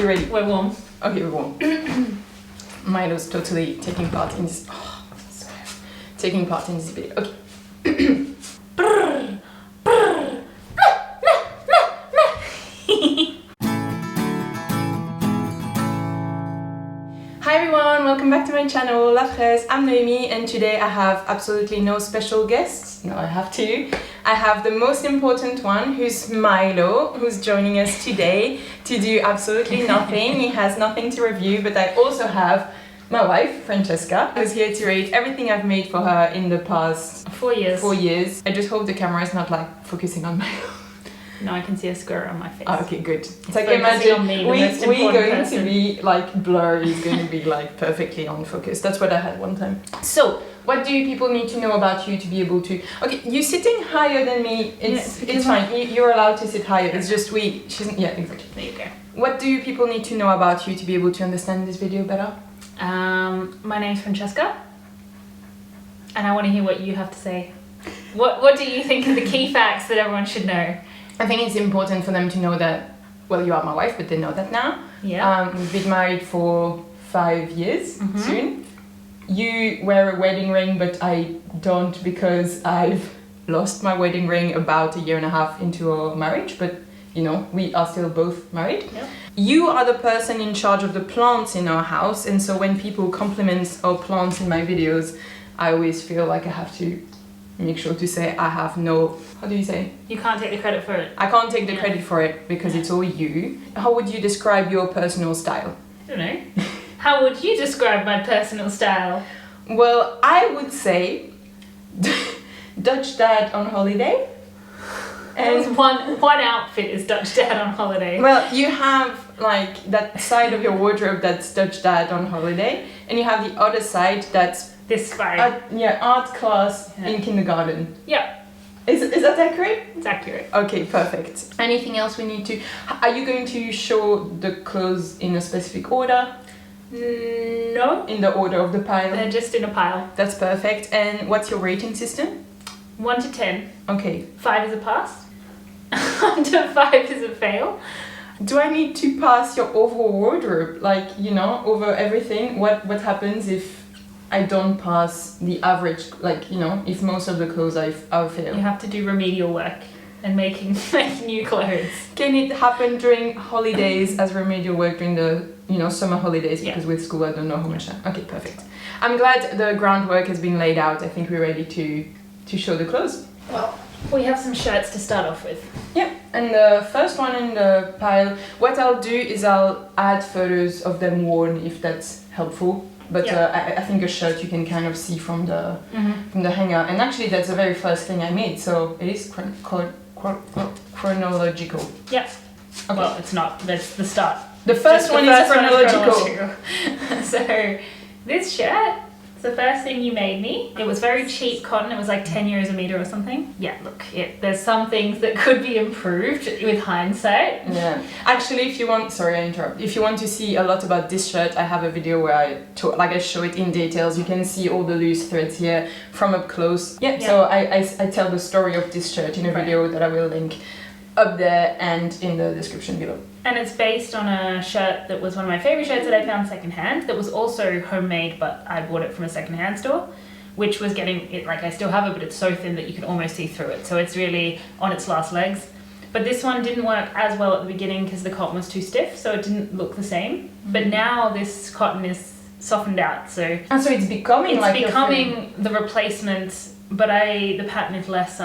You ready? We're warm. Okay, we're warm. Milo's totally taking part in this. Oh, so taking part in this video. Okay. Hi everyone, welcome back to my channel, La Fraise. I'm Noémie and today I have absolutely no special guests. No, I have two. I have the most important one, who's Milo, who's joining us today to do absolutely nothing. He has nothing to review, but I also have my wife, Francesca, who's here to rate everything I've made for her in the past 4 years. 4 years. I just hope the camera is not like focusing on Milo. No, I can see a scar on my face. Oh, okay, good. It's like focusing imagine on me, the most we're important going person. to be like blurry, is going to be like perfectly on focus. That's what I had one time. So, what do people need to know about you to be able to? Okay, you sitting higher than me. It's fine. You're allowed to sit higher. It's just yeah, exactly. There you go. What do people need to know about you to be able to understand this video better? My name's Francesca, and I want to hear what you have to say. What do you think are the key facts that everyone should know? I think it's important for them to know that, well, you are my wife, but they know that now. Yeah. We've been married for 5 years soon. You wear a wedding ring, but I don't because I've lost my wedding ring about 1.5 years into our marriage, but you know, we are still both married. Yep. You are the person in charge of the plants in our house, and so when people compliment our plants in my videos, I always feel like I have to make sure to say I have no, how do you say? You can't take the credit for it. I can't take the credit for it because it's all you. How would you describe your personal style? I don't know. How would you describe my personal style? Well, I would say Dutch dad on holiday. And one outfit is Dutch dad on holiday. Well, you have like that side of your wardrobe that's Dutch dad on holiday, and you have the other side that's This vibe. art class in kindergarten. Yeah, Is that accurate? it's accurate. Okay, perfect. Anything else we need to... Are you going to show the clothes in a specific order? No, In the order of the pile? they're just in a pile. That's perfect. And what's your rating system? 1 to 10. Okay. 5 is a pass. Under 5 is a fail. Do I need to pass your overall wardrobe? Like, you know, over everything? What happens if I don't pass the average, like, you know, if most of the clothes I fail? You have to do remedial work and make new clothes. Can it happen during holidays as remedial work during the, you know, summer holidays? Yeah. Because with school I don't know how much time. Okay, perfect. I'm glad the groundwork has been laid out. I think we're ready to show the clothes. Well, we have some shirts to start off with. Yeah, and the first one in the pile, what I'll do is I'll add photos of them worn if that's helpful. But Yeah. I think a shirt you can kind of see from the hanger. And actually that's the very first thing I made, so it is chronological. Yeah. Okay. Well, it's not. That's the start. The first one is chronological. So, this shirt, it's the first thing you made me. It was very cheap cotton. It was like 10 euros a meter or something. Yeah, look, there's some things that could be improved with hindsight. Yeah. Actually, if you want, sorry, I interrupt. If you want to see a lot about this shirt, I have a video where I show it in details. You can see all the loose threads here from up close. Yeah. So I tell the story of this shirt in a video that I will link up there and in the description below. And it's based on a shirt that was one of my favorite shirts that I found secondhand. That was also homemade, but I bought it from a secondhand store, which was getting it, like I still have it, but it's so thin that you can almost see through it. So it's really on its last legs. But this one didn't work as well at the beginning because the cotton was too stiff, so it didn't look the same. But now this cotton is softened out, so and so it's becoming the replacement. But the pattern is less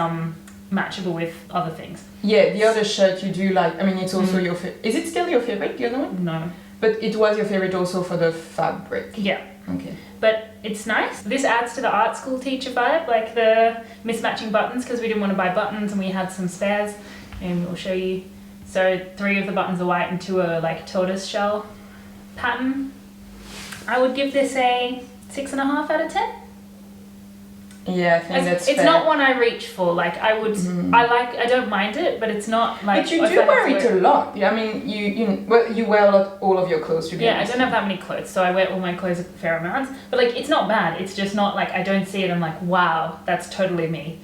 matchable with other things. Yeah, the other shirt you do like, I mean, it's also your favorite. Is it still your favorite, the other one? No. But it was your favorite also for the fabric. Yeah. Okay. But it's nice. This adds to the art school teacher vibe, like the mismatching buttons, because we didn't want to buy buttons and we had some spares, and we'll show you. So 3 of the buttons are white and 2 are like tortoise shell pattern. I would give this a 6.5 out of 10. Yeah, I think that's it's fair. not one I reach for. Like I would, I don't mind it, but it's not like. But you do wear it a lot. Yeah, I mean, you wear a lot, all of your clothes. To be honest. I don't have that many clothes, so I wear all my clothes a fair amount. But like, it's not bad. It's just not like I don't see it. I'm like, wow, that's totally me.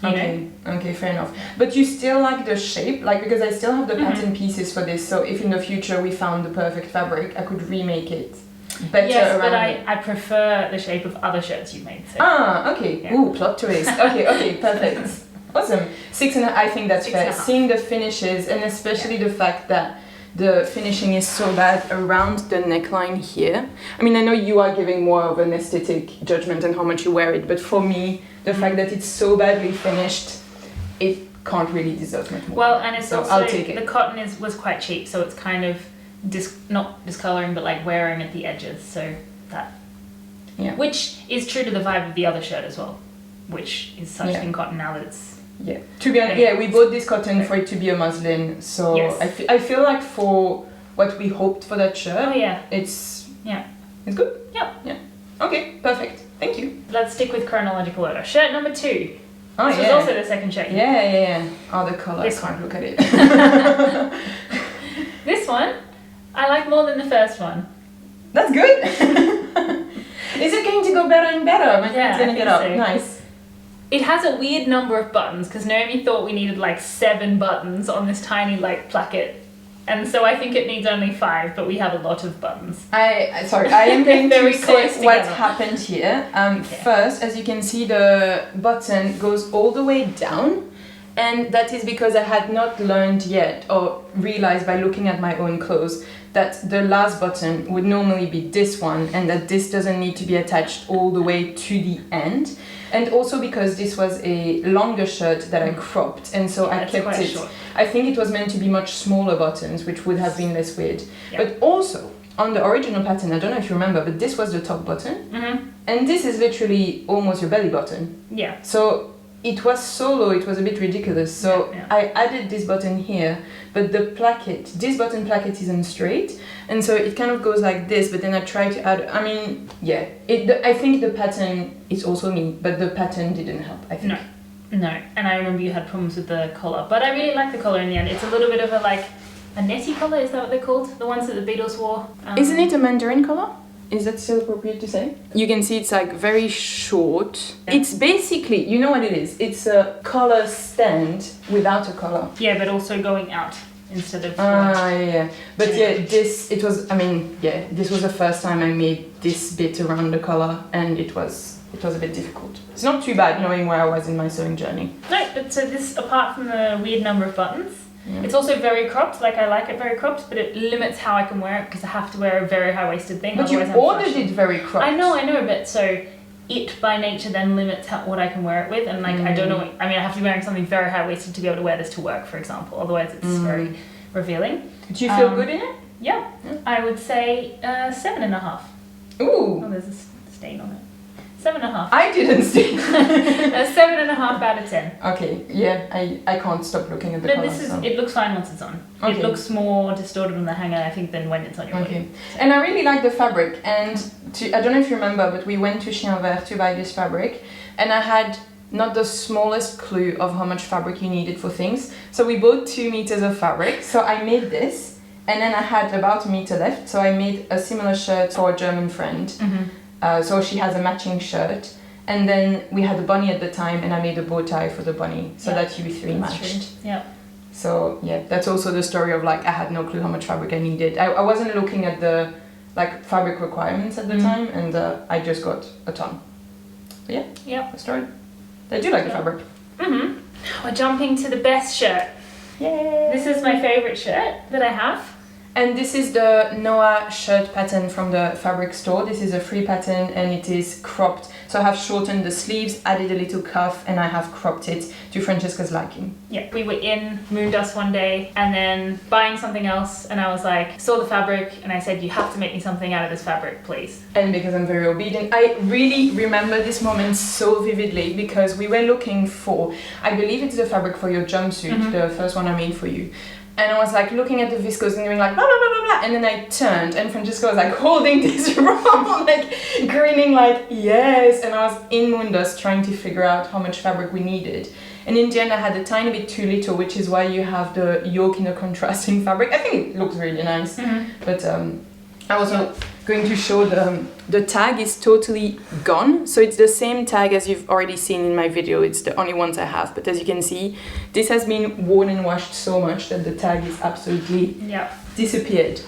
Okay, fair enough. But you still like the shape, like, because I still have the pattern pieces for this, so if in the future we found the perfect fabric, I could remake it better yes, around but it. I prefer the shape of other shirts you've made. So. Okay. Yeah. Ooh, plot twist. Okay, perfect. Awesome. 6.5, I think that's fair. 6.5. Seeing the finishes, and especially the fact that the finishing is so bad around the neckline here. I mean, I know you are giving more of an aesthetic judgment on how much you wear it, but for me, the fact that it's so badly finished, it can't really deserve much more. Well, and it's So also, I'll take it. the cotton was quite cheap, so it's kind of not discoloring, but like wearing at the edges, so that. Yeah. Which is true to the vibe of the other shirt as well, which is such Yeah. thin cotton now that it's. Yeah. To be honest, we bought this cotton for it to be a muslin, so Yes. I feel like for what we hoped for that shirt, Oh yeah. it's good. Yep. Yeah. Okay, perfect. Thank you. Let's stick with chronological order. Shirt number 2. Oh, This was also the second shirt. Yeah. Oh, the color. This I can't one. look at it. This one, I like more than the first one. That's good. Is it going to go better and better? My Yeah, friend's gonna I get think up. so. Nice. It has a weird number of buttons because Noémie thought we needed like 7 buttons on this tiny like placket, and so I think it needs only 5, but we have a lot of buttons. Sorry, I am going Very to say close what together. happened here. First, as you can see, the button goes all the way down, and that is because I had not learned yet or realized by looking at my own clothes that the last button would normally be this one, and that this doesn't need to be attached all the way to the end. And also because this was a longer shirt that I cropped, and so I That's kept quite it. short. I think it was meant to be much smaller buttons, which would have been less weird. Yeah. But also, on the original pattern, I don't know if you remember, but this was the top button, Mm-hmm. and this is literally almost your belly button. Yeah. So it was so low, it was a bit ridiculous. So Yeah. I added this button here, but the placket, this button placket isn't straight, and so it kind of goes like this, but then I try to add, I mean, yeah, I think the pattern is also me, but the pattern didn't help, I think. No, and I remember you had problems with the collar, but I really like the collar in the end. It's a little bit of a netty collar, is that what they're called? The ones that the Beatles wore? Isn't it a mandarin color? Is that still appropriate to say? You can see it's like very short. Yeah. It's basically, you know what it is? It's a collar stand without a collar. Yeah, but also going out instead of... Yeah. But yeah, this was the first time I made this bit around the collar, and it was a bit difficult. It's not too bad knowing where I was in my sewing journey. No, but so this, apart from the weird number of buttons, Yeah. it's also very cropped. Like, I like it very cropped, but it limits how I can wear it because I have to wear a very high-waisted thing. But you otherwise I'm ordered flushing. it very cropped. I know, but so it by nature then limits what I can wear it with, and like I don't know. I mean, I have to be wearing something very high-waisted to be able to wear this to work, for example. Otherwise, it's very revealing. Do you feel good in it? Yeah, I would say 7.5. Ooh. Oh, there's a stain on it. 7.5. I didn't see. A 7.5 out of 10. Okay, yeah, I can't stop looking at the But color. this is, so. it looks fine once it's on. Okay. It looks more distorted on the hanger, I think, than when it's on your body. Okay, and I really like the fabric, and I don't know if you remember, but we went to Chien Vert to buy this fabric, and I had not the smallest clue of how much fabric you needed for things, so we bought 2 meters of fabric, so I made this, and then I had about a meter left, so I made a similar shirt for a German friend, so she has a matching shirt, and then we had a bunny at the time, and I made a bow tie for the bunny, so that you 3 matched. Yeah. So yeah, that's also the story of like I had no clue how much fabric I needed. I wasn't looking at the like fabric requirements at the time, and I just got a ton. But yeah, the story. I do like the fabric. We're jumping to the best shirt. Yay! This is my favorite shirt that I have. And this is the Noah shirt pattern from the fabric store. This is a free pattern, and it is cropped. So I have shortened the sleeves, added a little cuff, and I have cropped it to Francesca's liking. Yeah, we were in Moondust one day and then buying something else, and I was like, saw the fabric, and I said, you have to make me something out of this fabric, please. And because I'm very obedient, I really remember this moment so vividly because we were looking for, I believe it's the fabric for your jumpsuit, the first one I made for you. And I was like looking at the viscose and doing like blah blah blah blah blah, and then I turned and Francesca was like holding this roll, like grinning like yes, and I was in Moondust trying to figure out how much fabric we needed. And in the end I had a tiny bit too little, which is why you have the yoke in a contrasting fabric. I think it looks really nice. But I also going to show the tag is totally gone. So it's the same tag as you've already seen in my video. It's the only ones I have. But as you can see, this has been worn and washed so much that the tag is absolutely disappeared.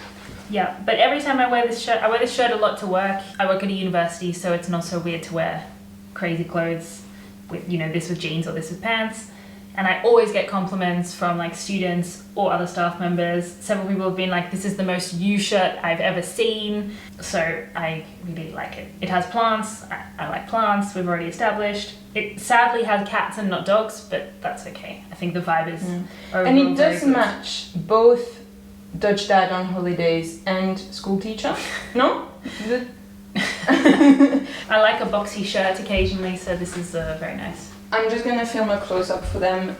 Yeah, but every time I wear this shirt a lot to work. I work at a university, so it's not so weird to wear crazy clothes with, you know, this with jeans or this with pants. And I always get compliments from like students or other staff members. Several people have been like, this is the most you shirt I've ever seen. So I really like it. It has plants. I like plants. We've already established. It sadly has cats and not dogs, but that's okay. I think the vibe is and it does match both Dutch dad on holidays and school teacher. No? I like a boxy shirt occasionally, so this is very nice. I'm just gonna film a close-up for them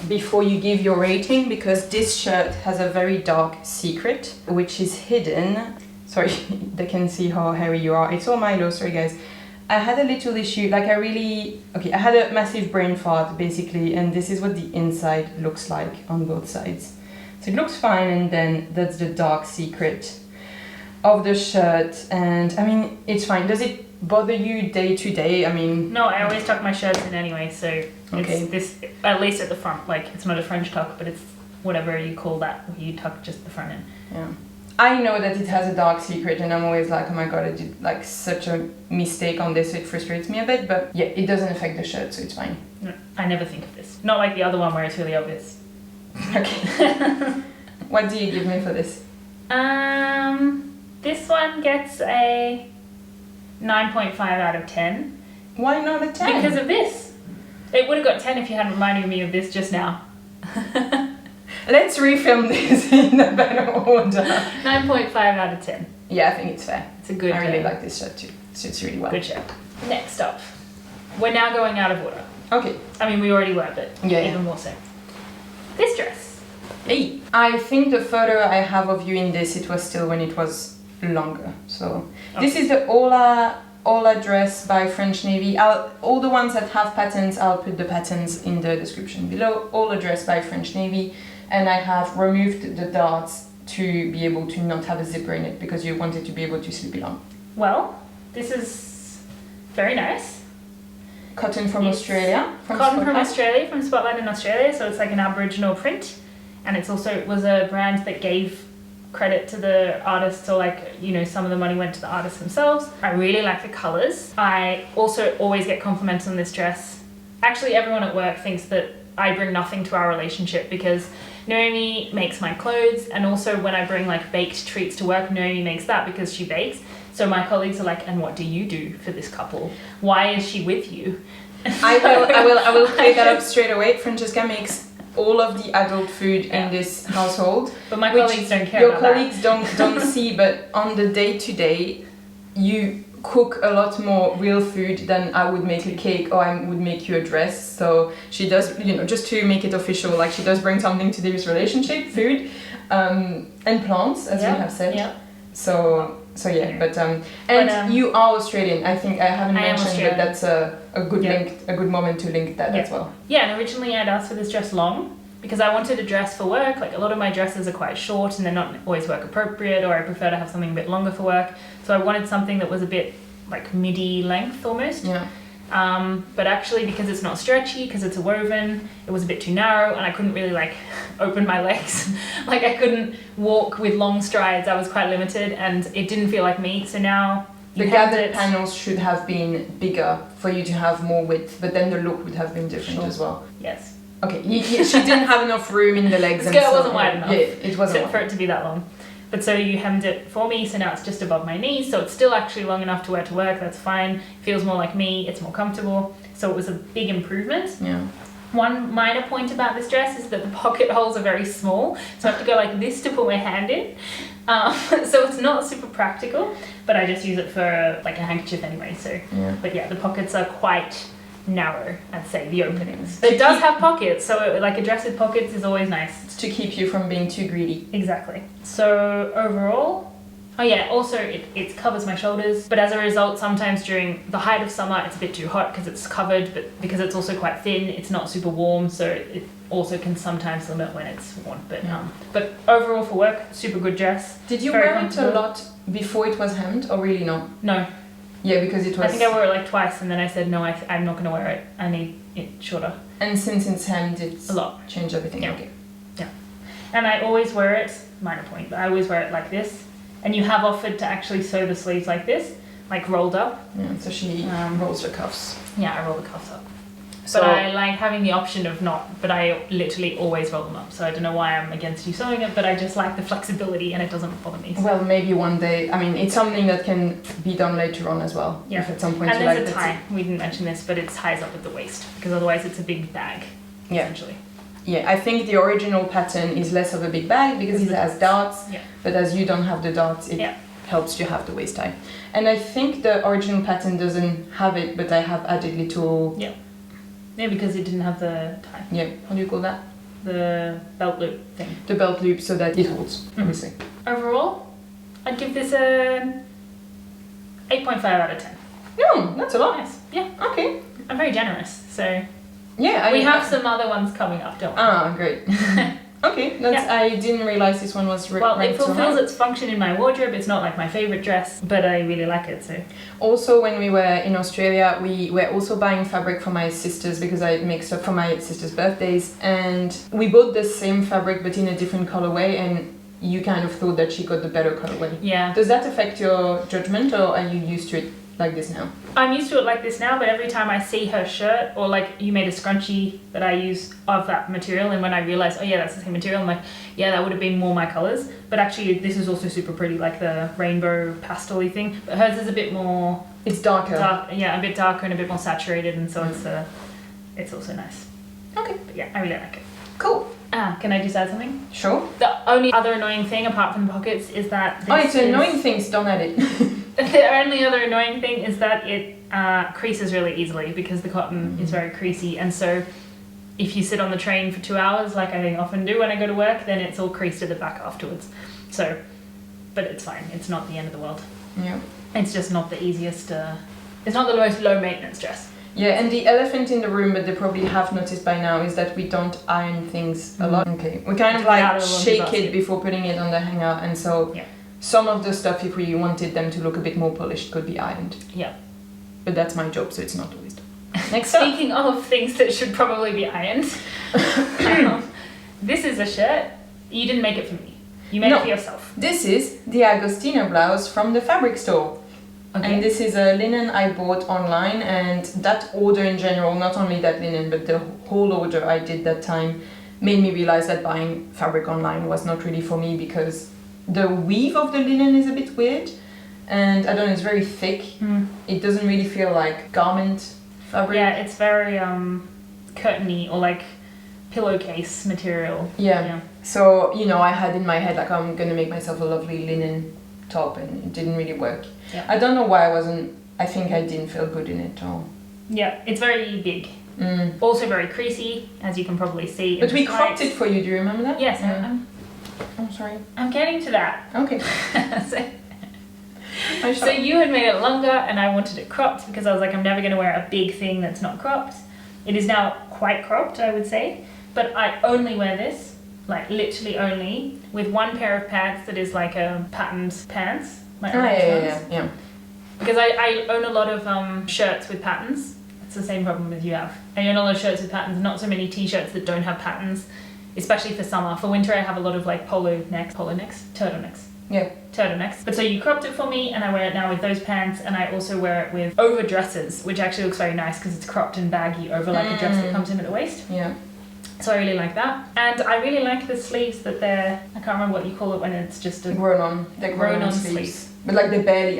before you give your rating, because this shirt has a very dark secret which is hidden. Sorry, they can see how hairy you are. It's all Milo, sorry guys. I had a little issue, like I had a massive brain fart basically, and this is what the inside looks like on both sides. So it looks fine, and then that's the dark secret of the shirt, and I mean, it's fine. Does it bother you day to day? I mean, no, I always tuck my shirts in anyway, so it's this, at least at the front, like it's not a French tuck, but it's whatever you call that, where you tuck just the front in. Yeah, I know that it has a dark secret, and I'm always like, oh my god, I did like such a mistake on this, it frustrates me a bit, but yeah, it doesn't affect the shirt, so it's fine. No, I never think of this, not like the other one where it's really obvious. Okay. What do you give me for this? This one gets a 9.5 out of 10. Why not a 10? Because of this. It would have got 10 if you hadn't reminded me of this just now. Let's refilm this in a better order. 9.5 out of 10. Yeah, I think it's fair. It's a good I really like this shirt too. It suits really well. Good shirt. Next up. We're now going out of order. Okay. I mean, we already were, but even more so. This dress. Hey, I think the photo I have of you in this, it was still when it was longer. So this is the Orla dress by French Navy. All the ones that have patterns, I'll put the patterns in the description below. Orla dress by French Navy, and I have removed the darts to be able to not have a zipper in it, because you wanted to be able to slip it on. Well, this is very nice. Cotton from Australia. Cotton from Australia, from Spotlight in Australia, so it's like an Aboriginal print, and it was a brand that gave credit to the artists, or like, you know, some of the money went to the artists themselves. I really like the colours. I also always get compliments on this dress. Actually, everyone at work thinks that I bring nothing to our relationship, because Noémie makes my clothes, and also when I bring like baked treats to work, Noémie makes that because she bakes. So my colleagues are like, and what do you do for this couple? Why is she with you? I will clear that up straight away. Francesca makes all of the adult food in this household, but my colleagues don't care. Your colleagues don't see, but on the day-to-day, you cook a lot more real food than I would make a cake or I would make you a dress. So she does, you know, just to make it official, like she does bring something to this relationship, food, and plants, as we have said. Yeah. So yeah, but you are Australian. I think I haven't mentioned, but that's a good link, a good moment to link that as well. Yeah, and originally I'd asked for this dress long because I wanted a dress for work. Like a lot of my dresses are quite short and they're not always work appropriate, or I prefer to have something a bit longer for work. So I wanted something that was a bit like midi length almost. Yeah. But actually, because it's not stretchy, because it's a woven, it was a bit too narrow, and I couldn't really like open my legs. Like I couldn't walk with long strides. I was quite limited, and it didn't feel like me. So now the gathered panels should have been bigger for you to have more width, but then the look would have been different as well. Yes. Okay. She didn't have enough room in the legs. The skirt wasn't wide enough. Yeah, it wasn't for it to be that long. But so you hemmed it for me, so now it's just above my knees, so it's still actually long enough to wear to work, that's fine. It feels more like me, it's more comfortable. So it was a big improvement. Yeah. One minor point about this dress is that the pocket holes are very small, so I have to go like this to put my hand in. So it's not super practical, but I just use it for like a handkerchief anyway, so. Yeah. But yeah, the pockets are quite narrow, I'd say, the openings. It does have pockets, so like a dress with pockets is always nice. It's to keep you from being too greedy. Exactly. So overall, Oh yeah, also it covers my shoulders, but as a result, sometimes during the height of summer, it's a bit too hot because it's covered, but because it's also quite thin, it's not super warm, so it also can sometimes limit when it's worn. But overall for work, super good dress. Did you Very wear it a lot before it was hemmed, or really no? No. Yeah, because it was... I think I wore it like twice, and then I said, no, I'm not going to wear it. I need it shorter. And since it's hemmed, it's... A lot. Changed everything, Yeah. okay. Yeah. And I always wear it, minor point, but I always wear it like this. And you have offered to actually sew the sleeves like this, like rolled up. Yeah, so she rolls the cuffs. Yeah, I roll the cuffs up. So, But I like having the option of not, but I literally always roll them up. So I don't know why I'm against you sewing it, but I just like the flexibility and it doesn't bother me. So. well, maybe one day. I mean, it's something that can be done later on as well. Yeah. If at some point And you there's like a it. tie. We didn't mention this, but it ties up at the waist because otherwise it's a big bag, Yeah. essentially. Yeah, I think the original pattern is less of a big bag because it has darts. Yeah. But as you don't have the darts, it helps you have the waist tie. And I think the original pattern doesn't have it, but I have added little... Yeah. Yeah, because it didn't have the tie. Yeah, how do you call that? The belt loop thing. The belt loop so that it holds, obviously. Overall, I'd give this an 8.5 out of 10. No, that's a lot. Nice. Yeah. Okay. I'm very generous, so... Yeah, we have some other ones coming up, don't we? Ah, great. Okay, that's, I didn't realize this one was well, it ranked so fulfills high. its function in my wardrobe. It's not like my favorite dress, but I really like it. So also, when we were in Australia, we were also buying fabric for my sisters because I mixed up for my sisters' birthdays, and we bought the same fabric but in a different colorway, and you kind of thought that she got the better colorway. yeah, Does that affect your judgment, or are you used to it like this now? I'm used to it like this now. But every time I see her shirt, or like you made a scrunchie that I use of that material, and when I realize, oh yeah, that's the same material, I'm like, yeah, that would have been more my colors. But actually, this is also super pretty, like the rainbow pastel-y thing. But hers is a bit more. It's darker. Yeah, a bit darker and a bit more saturated, and so it's also nice. Okay. But yeah, I really like it. Cool. Can I just add something? Sure. The only other annoying thing apart from the pockets is that this It's annoying things, don't add it. The only other annoying thing is that it creases really easily because the cotton is very creasy, and so if you sit on the train for 2 hours, like I often do when I go to work, then it's all creased at the back afterwards. So, but it's fine. It's not the end of the world. Yeah. It's just not the easiest. It's not the most low maintenance dress. Yeah, and the elephant in the room, but they probably have noticed by now, is that we don't iron things a lot. Okay. We kind of like shake it before putting it on the hanger, and so some of the stuff, if we wanted them to look a bit more polished, could be ironed. Yeah. But that's my job, so it's not always done. Next up. Speaking of things that should probably be ironed, this is a shirt. You didn't make it for me. You made it for yourself. This is the Agustina blouse from the fabric store. Okay. And this is a linen I bought online, and that order in general, not only that linen, but the whole order I did that time, made me realize that buying fabric online was not really for me because the weave of the linen is a bit weird, and I don't know, it's very thick. It doesn't really feel like garment fabric. Yeah, it's very curtainy or like pillowcase material. Yeah. So, you know, I had in my head like I'm gonna make myself a lovely linen top, and it didn't really work. Yeah. I don't know why I think I didn't feel good in it or... Yeah, it's very big. Also very creasy, as you can probably see. But we cropped it for you, do you remember that? Yes, I'm sorry. I'm getting to that. Okay. So you had made it longer and I wanted it cropped because I was like, I'm never going to wear a big thing that's not cropped. It is now quite cropped, I would say, but I only wear this, like literally only, with one pair of pants that is like a patterned pants. Yeah. Because I own a lot of shirts with patterns. It's the same problem as you have. I own a lot of shirts with patterns, not so many t-shirts that don't have patterns, especially for summer. For winter I have a lot of like turtlenecks. Yeah. Turtlenecks. But so you cropped it for me and I wear it now with those pants, and I also wear it with over dresses, which actually looks very nice because it's cropped and baggy over like a dress that comes in at the waist. Yeah. So I really like that. And I really like the sleeves that they're, I can't remember what you call it when it's just a... Grown on. They're grown on sleeves. But like they're barely,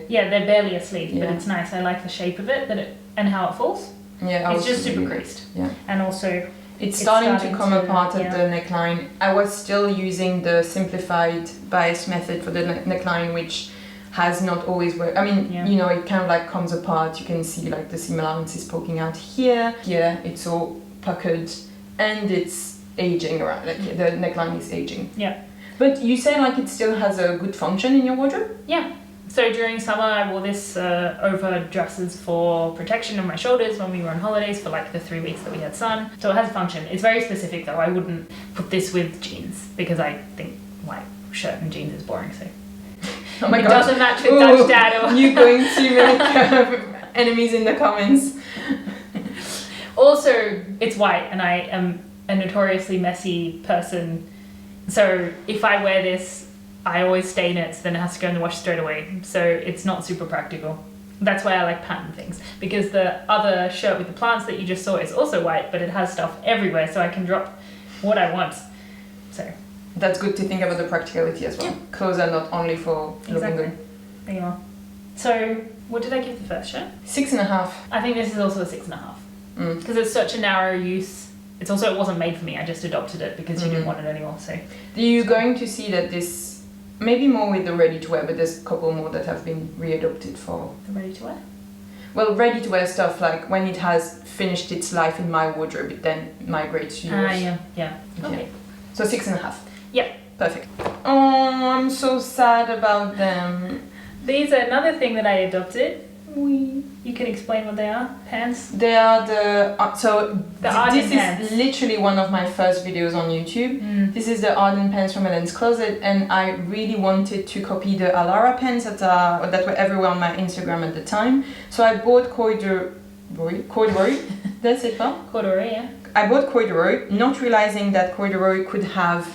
Yeah, they're barely a sleeve, but it's nice. I like the shape of it, and how it falls. Yeah, it's just super creased. Yeah. And also... It's starting to come apart at the neckline. I was still using the simplified bias method for the neckline, which has not always worked. I mean, you know, it kind of like comes apart. You can see like the seam allowances poking out here. Here, it's all puckered and it's aging around. Like the neckline is aging. Yeah. But you say like it still has a good function in your wardrobe? Yeah. So during summer, I wore this over dresses for protection of my shoulders when we were on holidays for like the 3 weeks that we had sun. So it has a function. It's very specific though. I wouldn't put this with jeans because I think white shirt and jeans is boring. So Oh my it god. doesn't match with Dutch dad. Or You're going to make enemies in the comments. Also, it's white and I am a notoriously messy person. So if I wear this, I always stain it, so then it has to go in the wash straight away. So it's not super practical. That's why I like pattern things. Because the other shirt with the plants that you just saw is also white, but it has stuff everywhere, so I can drop what I want. So That's good to think about the practicality as well. Yeah. Clothes are not only for looking exactly. good. There you are. So what did I give the first shirt? 6.5. I think this is also a 6.5. Mm. Because it's such a narrow use. It's also, it wasn't made for me, I just adopted it because you didn't want it anymore, so. You're going to see that this, maybe more with the ready-to-wear, but there's a couple more that have been re-adopted for... The ready to wear? Well, ready-to-wear stuff, like when it has finished its life in my wardrobe, it then migrates to yours. Yeah. Okay. So 6.5. Yeah. Perfect. Oh, I'm so sad about them. These are another thing that I adopted. You can explain what they are. Pants. They are the... Arden this pants. is literally one of my first videos on YouTube. This is the Arden pants from Ellen's closet, and I really wanted to copy the Alara pants that were everywhere on my Instagram at the time. So I bought corduroy. That's it, huh? Corduroy, yeah. I bought corduroy, not realizing that corduroy could have...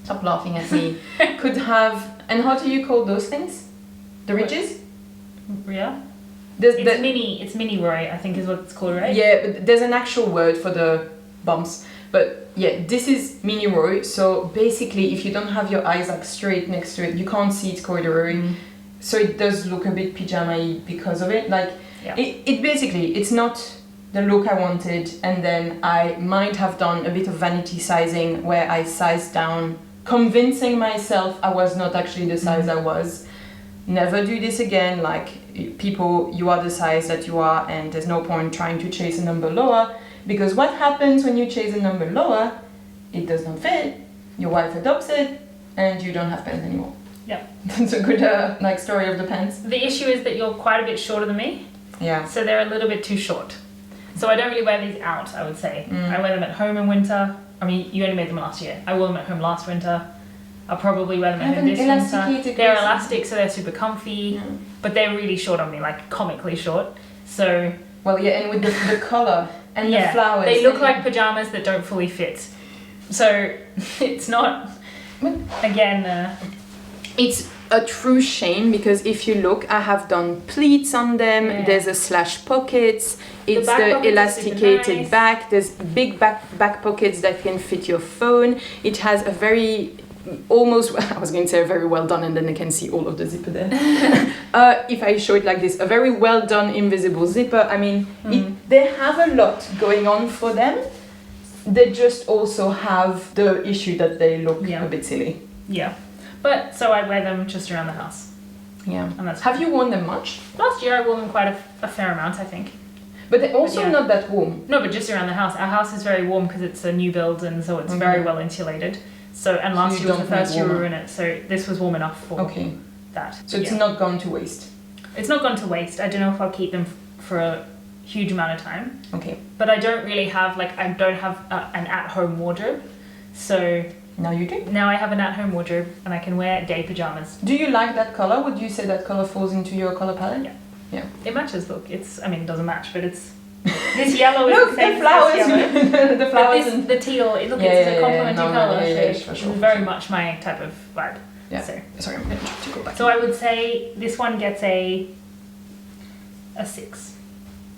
stop laughing at me. Could have... And how do you call those things? The ridges? Yeah. It's mini Roy, I think is what it's called, right? Yeah, but there's an actual word for the bumps. But yeah, this is mini Roy. So basically, if you don't have your eyes like straight next to it, you can't see it's corduroy. So it does look a bit pyjama-y because of it. Like, it basically, it's not the look I wanted. And then I might have done a bit of vanity sizing where I sized down, convincing myself I was not actually the size I was. Never do this again. Like, people, you are the size that you are, and there's no point trying to chase a number lower, because what happens when you chase a number lower? It does not fit, your wife adopts it, and you don't have pants anymore. Yeah. That's a good story of the pants. The issue is that you're quite a bit shorter than me. Yeah. So they're a little bit too short. So I don't really wear these out, I would say. I wear them at home in winter. I mean, you only made them last year. I wore them at home last winter. I'll probably wear them at home this winter. They're elastic, so they're super comfy, but they're really short on me, like comically short. So well, yeah, and with the color and the flowers, they look like pajamas that don't fully fit. So it's not. Again, it's a true shame, because if you look, I have done pleats on them. Yeah. There's a slash pockets. It's the elasticated back. There's big back pockets that can fit your phone. It has a very almost, I was going to say a very well done, and then I can see all of the zipper there. If I show it like this, a very well done invisible zipper. I mean, they have a lot going on for them. They just also have the issue that they look a bit silly. Yeah. But so I wear them just around the house. Yeah. And that's have you worn them much? Last year I wore them quite a fair amount, I think. But they're also not that warm. No, but just around the house. Our house is very warm because it's a new build, and so it's very well insulated. So, and last year was the first year we were in it, so this was warm enough for that. So it's not gone to waste? It's not gone to waste. I don't know if I'll keep them for a huge amount of time. Okay. But I don't really have, I don't have an at-home wardrobe. So... Now you do? Now I have an at-home wardrobe, and I can wear day pajamas. Do you like that color? Would you say that color falls into your color palette? Yeah. Yeah. It matches, look. I mean, it doesn't match, but it's... This yellow is look, the same the flowers, as this yellow. the flowers. But the teal, it's a complementary colour. For sure. It's very much my type of vibe. Yeah. So. Sorry, I'm going to try to go back. So I would say this one gets a 6.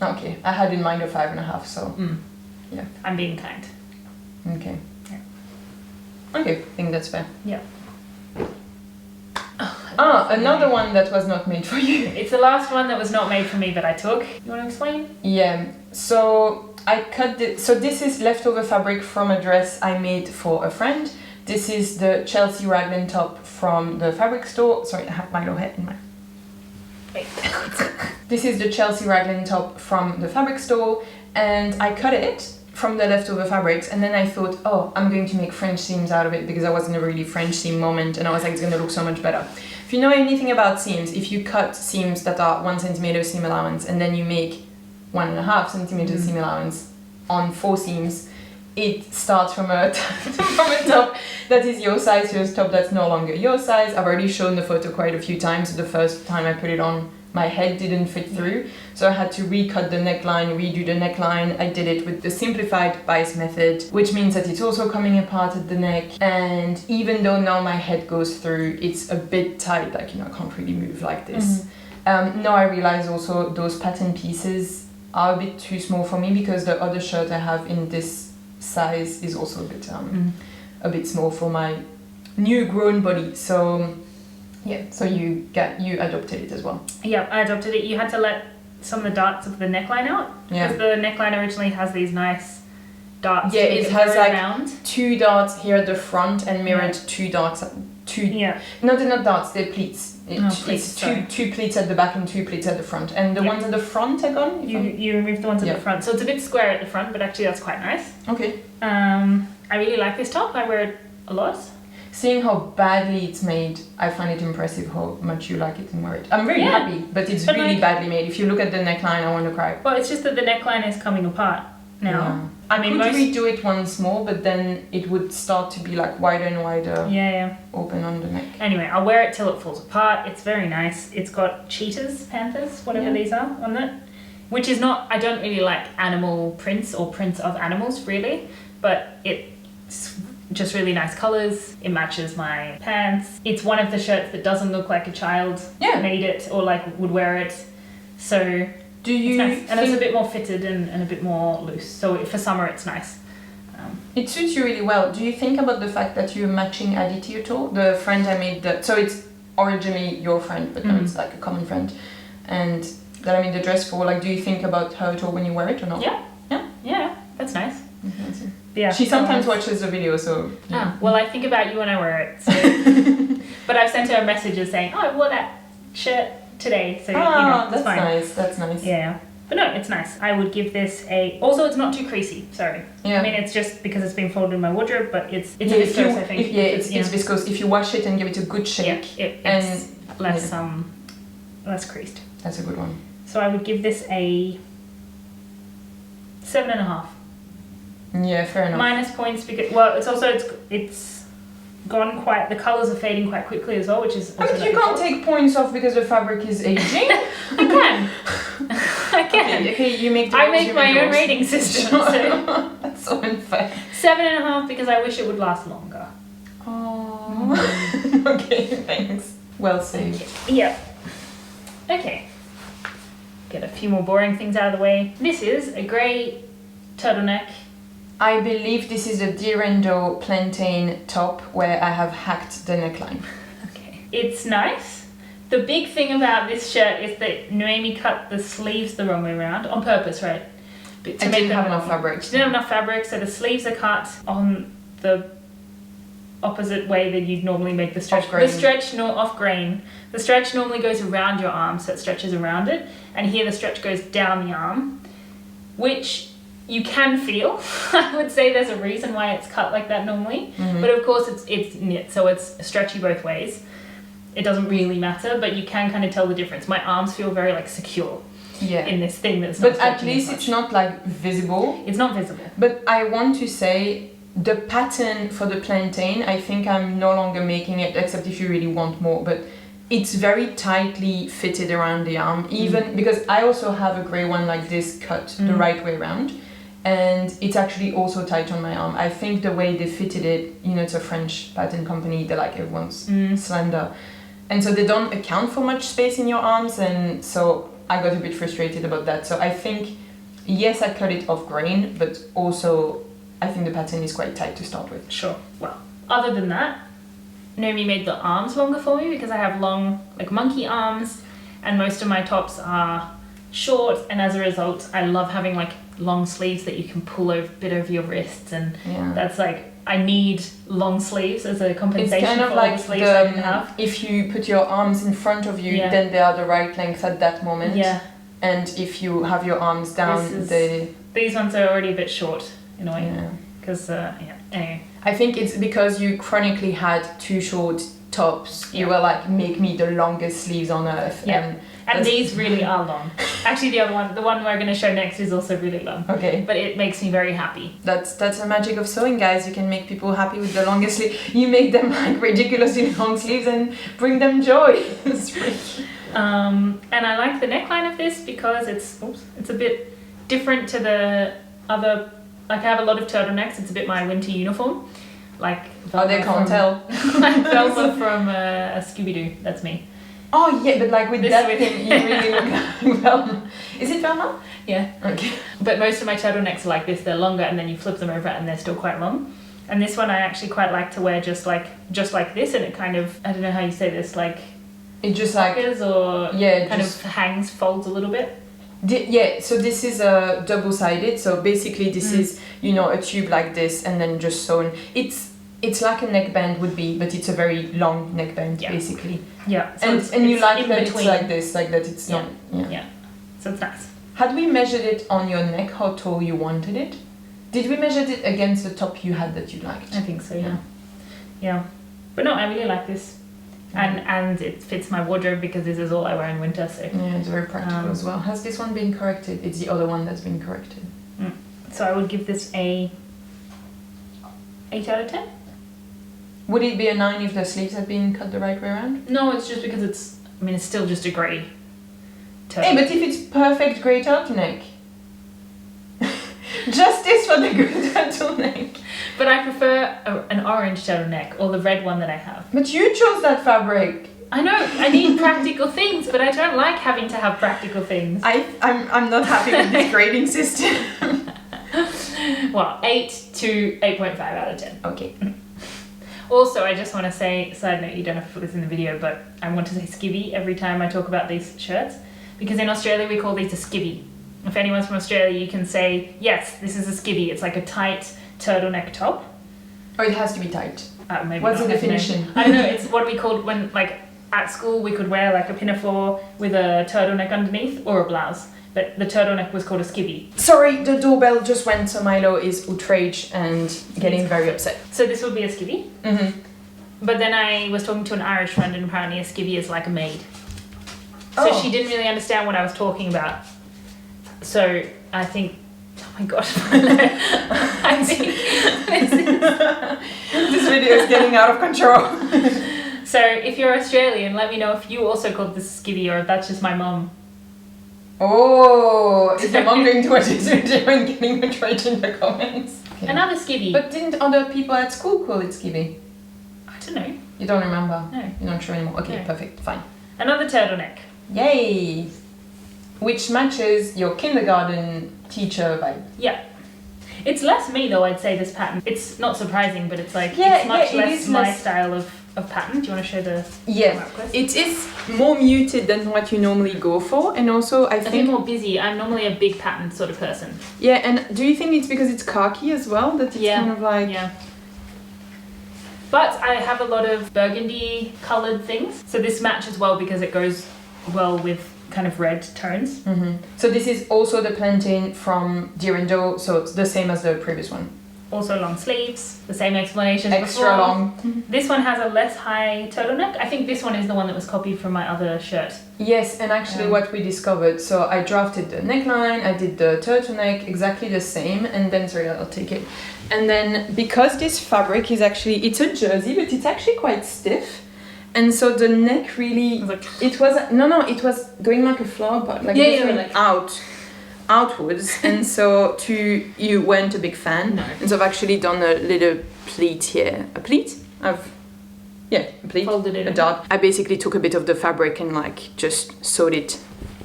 Okay, I had in mind a 5.5, so yeah. I'm being kind. Okay. Yeah. Okay, I think that's fair. Yeah. Another one that was not made for you. It's the last one that was not made for me, but I took. You want to explain? Yeah, so I cut it. So this is leftover fabric from a dress I made for a friend. This is the Chelsea raglan top from the fabric store. Sorry, I have Milo head in my... Wait. This is the Chelsea raglan top from the fabric store, and I cut it from the leftover fabrics, and then I thought, oh, I'm going to make French seams out of it because I was in a really French seam moment, and I was like, it's going to look so much better. If you know anything about seams, if you cut seams that are 1 centimeter seam allowance and then you make 1.5 centimeter seam allowance on 4 seams, it starts from a from a top that is your size to a top that's no longer your size. I've already shown the photo quite a few times. The first time I put it on, my head didn't fit through, so I had to recut the neckline, redo the neckline. I did it with the simplified bias method, which means that it's also coming apart at the neck, and even though now my head goes through, it's a bit tight, like, you know, I can't really move like this. Now I realize also those pattern pieces are a bit too small for me because the other shirt I have in this size is also a bit small for my new grown body. So yeah, so you adopted it as well. Yeah, I adopted it. You had to let some of the darts of the neckline out because the neckline originally has these nice darts. Yeah, it has like around. 2 darts here at the front and mirrored 2 darts. No, they're not darts. They're pleats. It's two pleats at the back and 2 pleats at the front. And the ones at the front are gone. You removed the ones at the front, so it's a bit square at the front, but actually that's quite nice. Okay. I really like this top. I wear it a lot. Seeing how badly it's made, I find it impressive how much you like it and wear it. I'm very happy, but it's really badly made. If you look at the neckline, I want to cry. Well, it's just that the neckline is coming apart now. Yeah. I mean, could redo it once more, but then it would start to be like wider and wider. Yeah. Open on the neck. Anyway, I'll wear it till it falls apart. It's very nice. It's got cheetahs, panthers, whatever these are on it. Which is not, I don't really like animal prints or prints of animals really, but it's just really nice colours. It matches my pants. It's one of the shirts that doesn't look like a child made it or like would wear it. So do you nice. And it's a bit more fitted and a bit more loose. So for summer it's nice. It suits you really well. Do you think about the fact that you're matching Aditi at all? The friend I made, so it's originally your friend, but now it's like a common friend, and that I made the dress for. Like, do you think about her at all when you wear it or not? Yeah, that's nice. Yeah, she sometimes watches the video, so. Yeah. Well, I think about you when I wear it. So. But I've sent her messages saying, "Oh, I wore that shirt today," so that's fine. Nice. That's nice. Yeah. But no, it's nice. I would give this a... Also, it's not too creasy, sorry. Yeah. I mean, it's just because it's been folded in my wardrobe, but it's a viscose, I think. It's viscose. If you wash it and give it a good shake... it's less creased. That's a good one. So I would give this a 7.5. Yeah, fair enough. Minus points because... Well, it's also... It's gone quite... The colours are fading quite quickly as well, which is... I mean, you can't take points off because the fabric is aging. I can. I can. Okay, you make I make my own rating system. So. That's so unfair. 7.5 because I wish it would last longer. Oh. Okay, thanks. Well saved. Yeah. Okay. Get a few more boring things out of the way. This is a grey turtleneck. I believe this is a Direndo plantain top where I have hacked the neckline. Okay. It's nice. The big thing about this shirt is that Noémie cut the sleeves the wrong way around on purpose, right? I didn't have enough fabric. She didn't have enough fabric, so the sleeves are cut on the opposite way that you'd normally make the stretch. The stretch off grain. The stretch normally goes around your arm, so it stretches around it, and here the stretch goes down the arm, which you can feel. I would say there's a reason why it's cut like that normally, but of course it's knit, so it's stretchy both ways. It doesn't really matter, but you can kind of tell the difference. My arms feel very like secure in this thing that's not. But at least it's not like visible. It's not visible. But I want to say the pattern for the plantain, I think I'm no longer making it, except if you really want more, but it's very tightly fitted around the arm, even because I also have a grey one like this cut the right way around, and it's actually also tight on my arm. I think the way they fitted it, you know, it's a French pattern company, they're like everyone's slender. And so they don't account for much space in your arms, and so I got a bit frustrated about that. So I think, yes, I cut it off grain, but also I think the pattern is quite tight to start with. Sure. Well, other than that, Noémie made the arms longer for me because I have long, like monkey arms, and most of my tops are short, and as a result, I love having like long sleeves that you can pull over a bit over your wrists, and that's like... I need long sleeves as a compensation it's kind of for like all the sleeves I didn't have. If you put your arms in front of you, then they are the right length at that moment. Yeah. And if you have your arms down, these ones are already a bit short. in a way. Yeah. Because, anyway. I think it's because you chronically had too short tops. You were like, make me the longest sleeves on earth. Yeah. And these really are long. Actually, the one we're going to show next is also really long. Okay. But it makes me very happy. That's the magic of sewing, guys. You can make people happy with the longest sleeve. You make them like ridiculously long sleeves and bring them joy. And I like the neckline of this because it's a bit different to the other. Like, I have a lot of turtlenecks. It's a bit my winter uniform. Like, oh, they can't tell. Like Velma from Scooby-Doo. That's me. Oh yeah, but like with this that thing, you really look like Velma. Is it Velma? Yeah. Okay. But most of my turtlenecks are like this. They're longer, and then you flip them over, and they're still quite long. And this one I actually quite like to wear just like this, and it kind of, I don't know how you say this, like it just like or yeah, kind of hangs, folds a little bit. Yeah, so this is a double-sided. So basically, this is a tube like this, and then just sewn. It's like a neckband would be, but it's a very long neckband basically. Yeah. So and you like that between. It's like this, like that. It's not. Yeah. So it's nice. Had we measured it on your neck, how tall you wanted it? Did we measure it against the top you had that you liked? I think so. Yeah. But no, I really like this. And it fits my wardrobe because this is all I wear in winter. So yeah, it's very practical as well. Has this one been corrected? It's the other one that's been corrected. So I would give this a 8 out of 10. Would it be a 9 if the sleeves had been cut the right way around? No, it's just because it's still just a grey turtleneck. Hey, but if it's perfect grey turtleneck. Justice for the good turtleneck. But I prefer an orange turtleneck or the red one that I have. But you chose that fabric. I know, I need practical things, but I don't like having to have practical things. I'm not happy with this grading system. Well, 8 to 8.5 out of 10. Okay. Also, I just want to say, side note, you don't have to put this in the video, but I want to say skivvy every time I talk about these shirts, because in Australia we call these a skivvy. If anyone's from Australia, you can say, yes, this is a skivvy. It's like a tight turtleneck top. Or it has to be tight. Maybe What's not, the definition? I don't know, it's what we called when, like, at school we could wear like a pinafore with a turtleneck underneath or a blouse. But the turtleneck was called a skivvy. Sorry, the doorbell just went, so Milo is outraged and getting very upset. So this would be a skivvy. Mm-hmm. But then I was talking to an Irish friend, and apparently a skivvy is like a maid. So she didn't really understand what I was talking about. So I think, oh my god, I think this video is getting out of control. So if you're Australian, let me know if you also called this skivvy or if that's just my mum. Oh, is your mom going to watch this video and getting outraged in the comments? Okay. Another skivvy. But didn't other people at school call it skivvy? I don't know. You don't remember? No. You're not sure anymore? Okay, No. perfect, fine. Another turtleneck. Yay! Which matches your kindergarten teacher vibe. Yeah. It's less me though, I'd say, this pattern. It's not surprising, but it's like, Yeah, it's much it less is my less- style of pattern. Do you want to show the Yeah, it is more muted than what you normally go for, and also I a bit think more busy. I'm normally a big pattern sort of person. yeah. And do you think it's because it's khaki as well that it's kind of like Yeah. But I have a lot of burgundy coloured things, so this matches well because it goes well with kind of red tones. Mm-hmm. So this is also the plantain from Direndo, so it's the same as the previous one. Also long sleeves, the same explanation. Extra before. long. This one has a less high turtleneck. I think this one is the one that was copied from my other shirt. Yes, and actually what we discovered, so I drafted the neckline, I did the turtleneck, exactly the same, and then, sorry, I'll take it. And then, because this fabric is actually, it's a jersey, but it's actually quite stiff. And so the neck really, it was going like a flower pot, like this went outwards. And so you weren't a big fan. No. And so I've actually done a little pleat here. A pleat? A pleat. Folded it a dot. I basically took a bit of the fabric and like just sewed it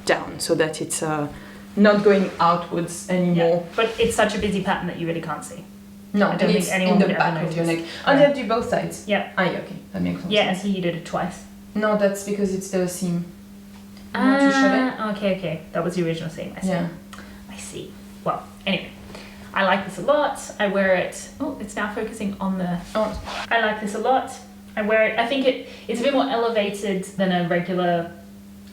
down so that it's not going outwards anymore. Yeah, but it's such a busy pattern that you really can't see. No, I don't and think it's anyone in the would back ever of your notice. neck. Oh, Yeah. they do both sides? Yeah. Ah, yeah, okay. That makes more Yeah, and sense. here you did it twice. No, that's because it's the seam. You want to show it? Okay. That was the original seam. I see. Yeah. I see. Well, anyway. I like this a lot. I wear it. Oh, it's now focusing on the... Oh. I like this a lot. I wear it. I think it's a bit more elevated than a regular...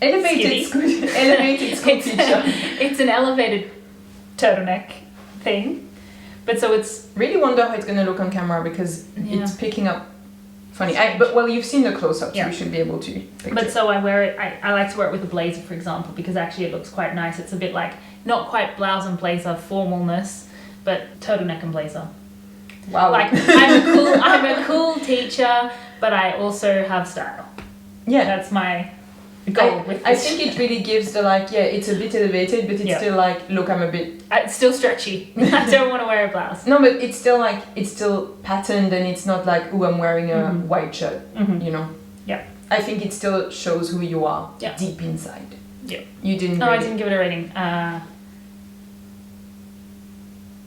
Elevated scoop It's an elevated turtleneck thing. But so it's... Really wonder how it's going to look on camera because it's picking up funny. But well, you've seen the close-up, so you should be able to picture. But so I wear it, I like to wear it with a blazer, for example, because actually it looks quite nice. It's a bit like, not quite blouse and blazer formalness, but turtleneck and blazer. Wow. Like, I'm a cool teacher, but I also have style. Yeah. That's my goal with this. I think it really gives the like, it's a bit elevated, but it's still like, look, I'm a bit... It's still stretchy. I don't want to wear a blouse. No, but it's still like, it's still patterned and it's not like, oh, I'm wearing a white shirt, you know? Yeah. I think it still shows who you are deep inside. Yeah. You didn't I didn't give it a rating.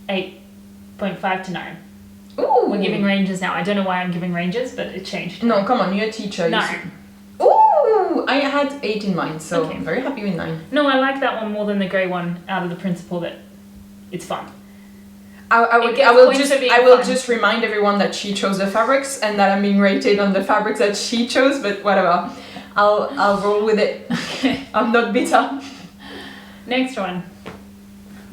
8.5 to 9. Ooh. We're giving ranges now. I don't know why I'm giving ranges, but it changed. No, come on, you're a teacher. 9. Ooh, I had 8 in mind, so I'm very happy with 9. No, I like that one more than the grey one out of the principle that it's fun. I will just remind everyone that she chose the fabrics and that I'm being rated on the fabrics that she chose, but whatever. I'll roll with it. Okay. I'm not bitter. Next one.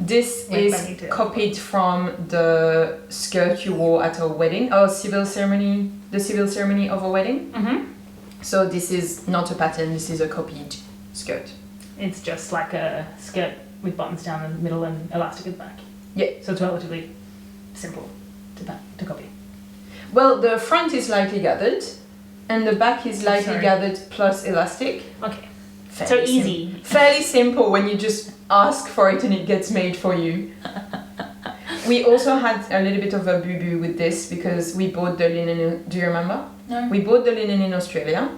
This is copied from the skirt you wore at a wedding, or civil ceremony, the civil ceremony of a wedding. Mm-hmm. So this is not a pattern, this is a copied skirt. It's just like a skirt with buttons down the middle and elastic at the back. Yeah. So it's relatively simple to copy. Well, the front is lightly gathered, and the back is lightly gathered plus elastic. Okay. So easy. Fairly simple when you just ask for it and it gets made for you. We also had a little bit of a boo-boo with this because we bought the linen, do you remember? No. We bought the linen in Australia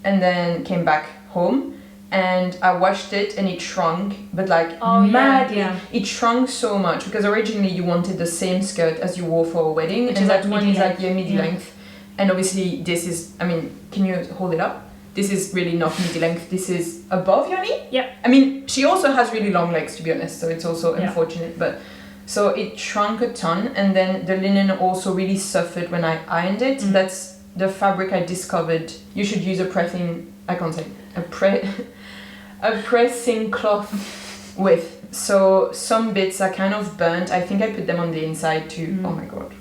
and then came back home and I washed it and it shrunk, but like madly. Yeah. It shrunk so much because originally you wanted the same skirt as you wore for a wedding, which and is that like one is like midi length. And obviously this is, I mean, can you hold it up? This is really not midi length, this is above your knee? Yeah. I mean, she also has really long legs, to be honest, so it's also unfortunate, but so it shrunk a ton, and then the linen also really suffered when I ironed it. That's the fabric I discovered. You should use a pressing, I can't say, a pressing cloth with. So some bits are kind of burnt. I think I put them on the inside to, oh my god.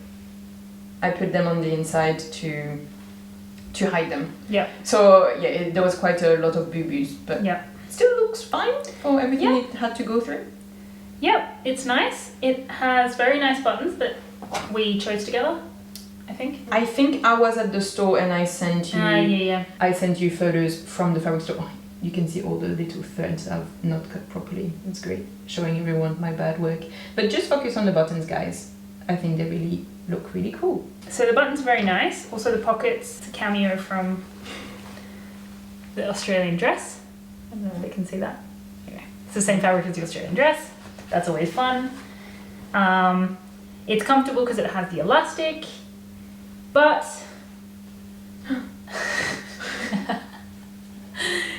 I put them on the inside to hide them. Yeah. So yeah, there was quite a lot of boo-boos, but still looks fine for everything it had to go through. Yep, it's nice. It has very nice buttons that we chose together, I think. I think I was at the store and I sent you I sent you photos from the fabric store. Oh, you can see all the little threads I've not cut properly. It's great, showing everyone my bad work. But just focus on the buttons, guys. I think they really look really cool. So the buttons are very nice. Also the pockets, it's a cameo from the Australian dress. I don't know if they can see that. Anyway, it's the same fabric as the Australian dress. That's always fun. It's comfortable because it has the elastic, but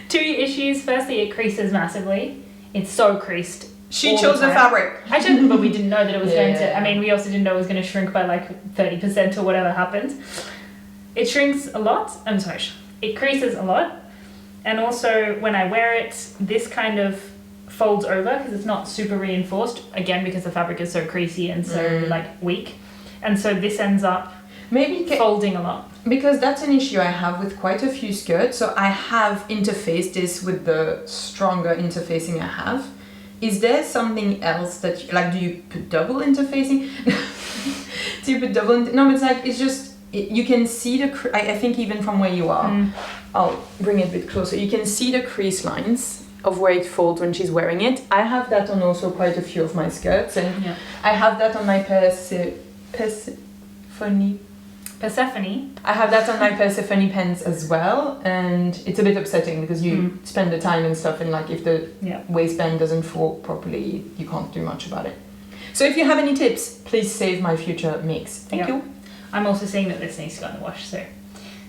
two issues. Firstly, it creases massively. It's so creased. She chose the fabric. I chose, but we didn't know that it was going to. I mean, we also didn't know it was going to shrink by like 30% or whatever happens. It shrinks a lot. I'm sorry, it creases a lot, and also when I wear it, this kind of folds over because it's not super reinforced. Again, because the fabric is so creasy and so like weak, and so this ends up folding a lot. Because that's an issue I have with quite a few skirts. So I have interfaced this with the stronger interfacing I have. Is there something else that you, like? Do you put double interfacing? Do you put double? No, but it's like it's just you can see the. I think even from where you are, I'll bring it a bit closer. You can see the crease lines of where it folds when she's wearing it. I have that on also quite a few of my skirts, and I have that on my Persephone. I have that on my Persephone pants as well, and it's a bit upsetting because you spend the time and stuff, and like if the waistband doesn't fall properly, you can't do much about it. So if you have any tips, please save my future mix. Thank you. I'm also seeing that this needs to go in the wash, so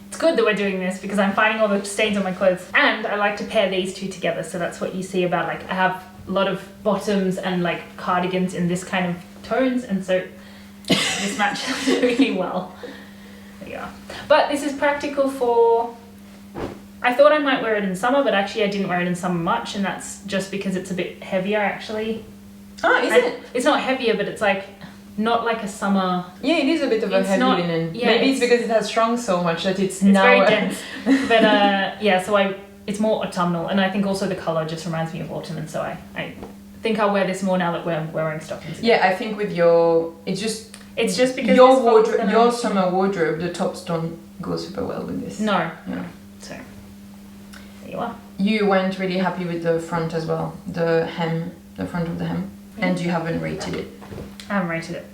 it's good that we're doing this because I'm finding all the stains on my clothes, and I like to pair these two together. So that's what you see about like I have a lot of bottoms and like cardigans in this kind of tones, and so this matches really well. Yeah, but this is practical for. I thought I might wear it in summer, but actually I didn't wear it in summer much, and that's just because it's a bit heavier actually. Oh, is it? It's not heavier, but it's like not like a summer. Yeah, it is a bit of a It's heavy not- linen. yeah, Maybe it's it's- because it has shrunk so much that it's It's now very dense. But yeah, so it's more autumnal, and I think also the colour just reminds me of autumn, and so I think I'll wear this more now that we're wearing stockings again. Yeah, I think with your, it's just because your this wardrobe, falls your in a- summer wardrobe, the tops don't go super well with this. No. Yeah. So there you are. You weren't really happy with the front as well, the hem, the front of the hem, and you haven't rated it. I haven't rated it.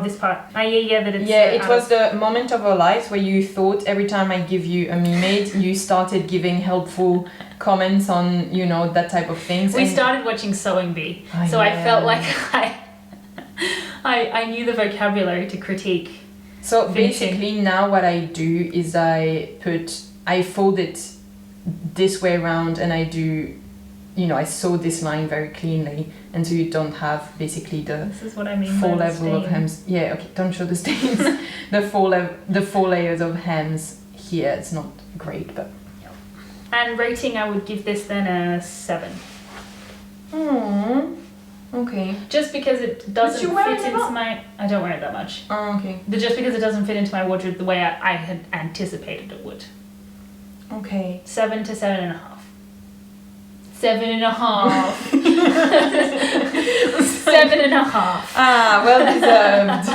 This part. Yeah, that it's. Yeah, it was the moment of our lives where you thought every time I give you a made, you started giving helpful comments on, you know, that type of things. We and started watching Sewing Bee, Oh, so I yeah. felt like I knew the vocabulary to critique. So finishing. basically now what I do is I fold it this way around and I do, you know, I sew this line very cleanly, and so you don't have basically the This is what I mean. four by the level of stain. hems. Yeah, okay, don't show the stains. the four layers of hems here. It's not great, but And rating, I would give this then a 7. okay. Just because it doesn't you wear fit it a into lot? my. I don't wear it that much. Oh, okay. But just because it doesn't fit into my wardrobe the way I had anticipated it would. Okay. 7 to 7.5. 7.5. 7.5. Ah, well deserved.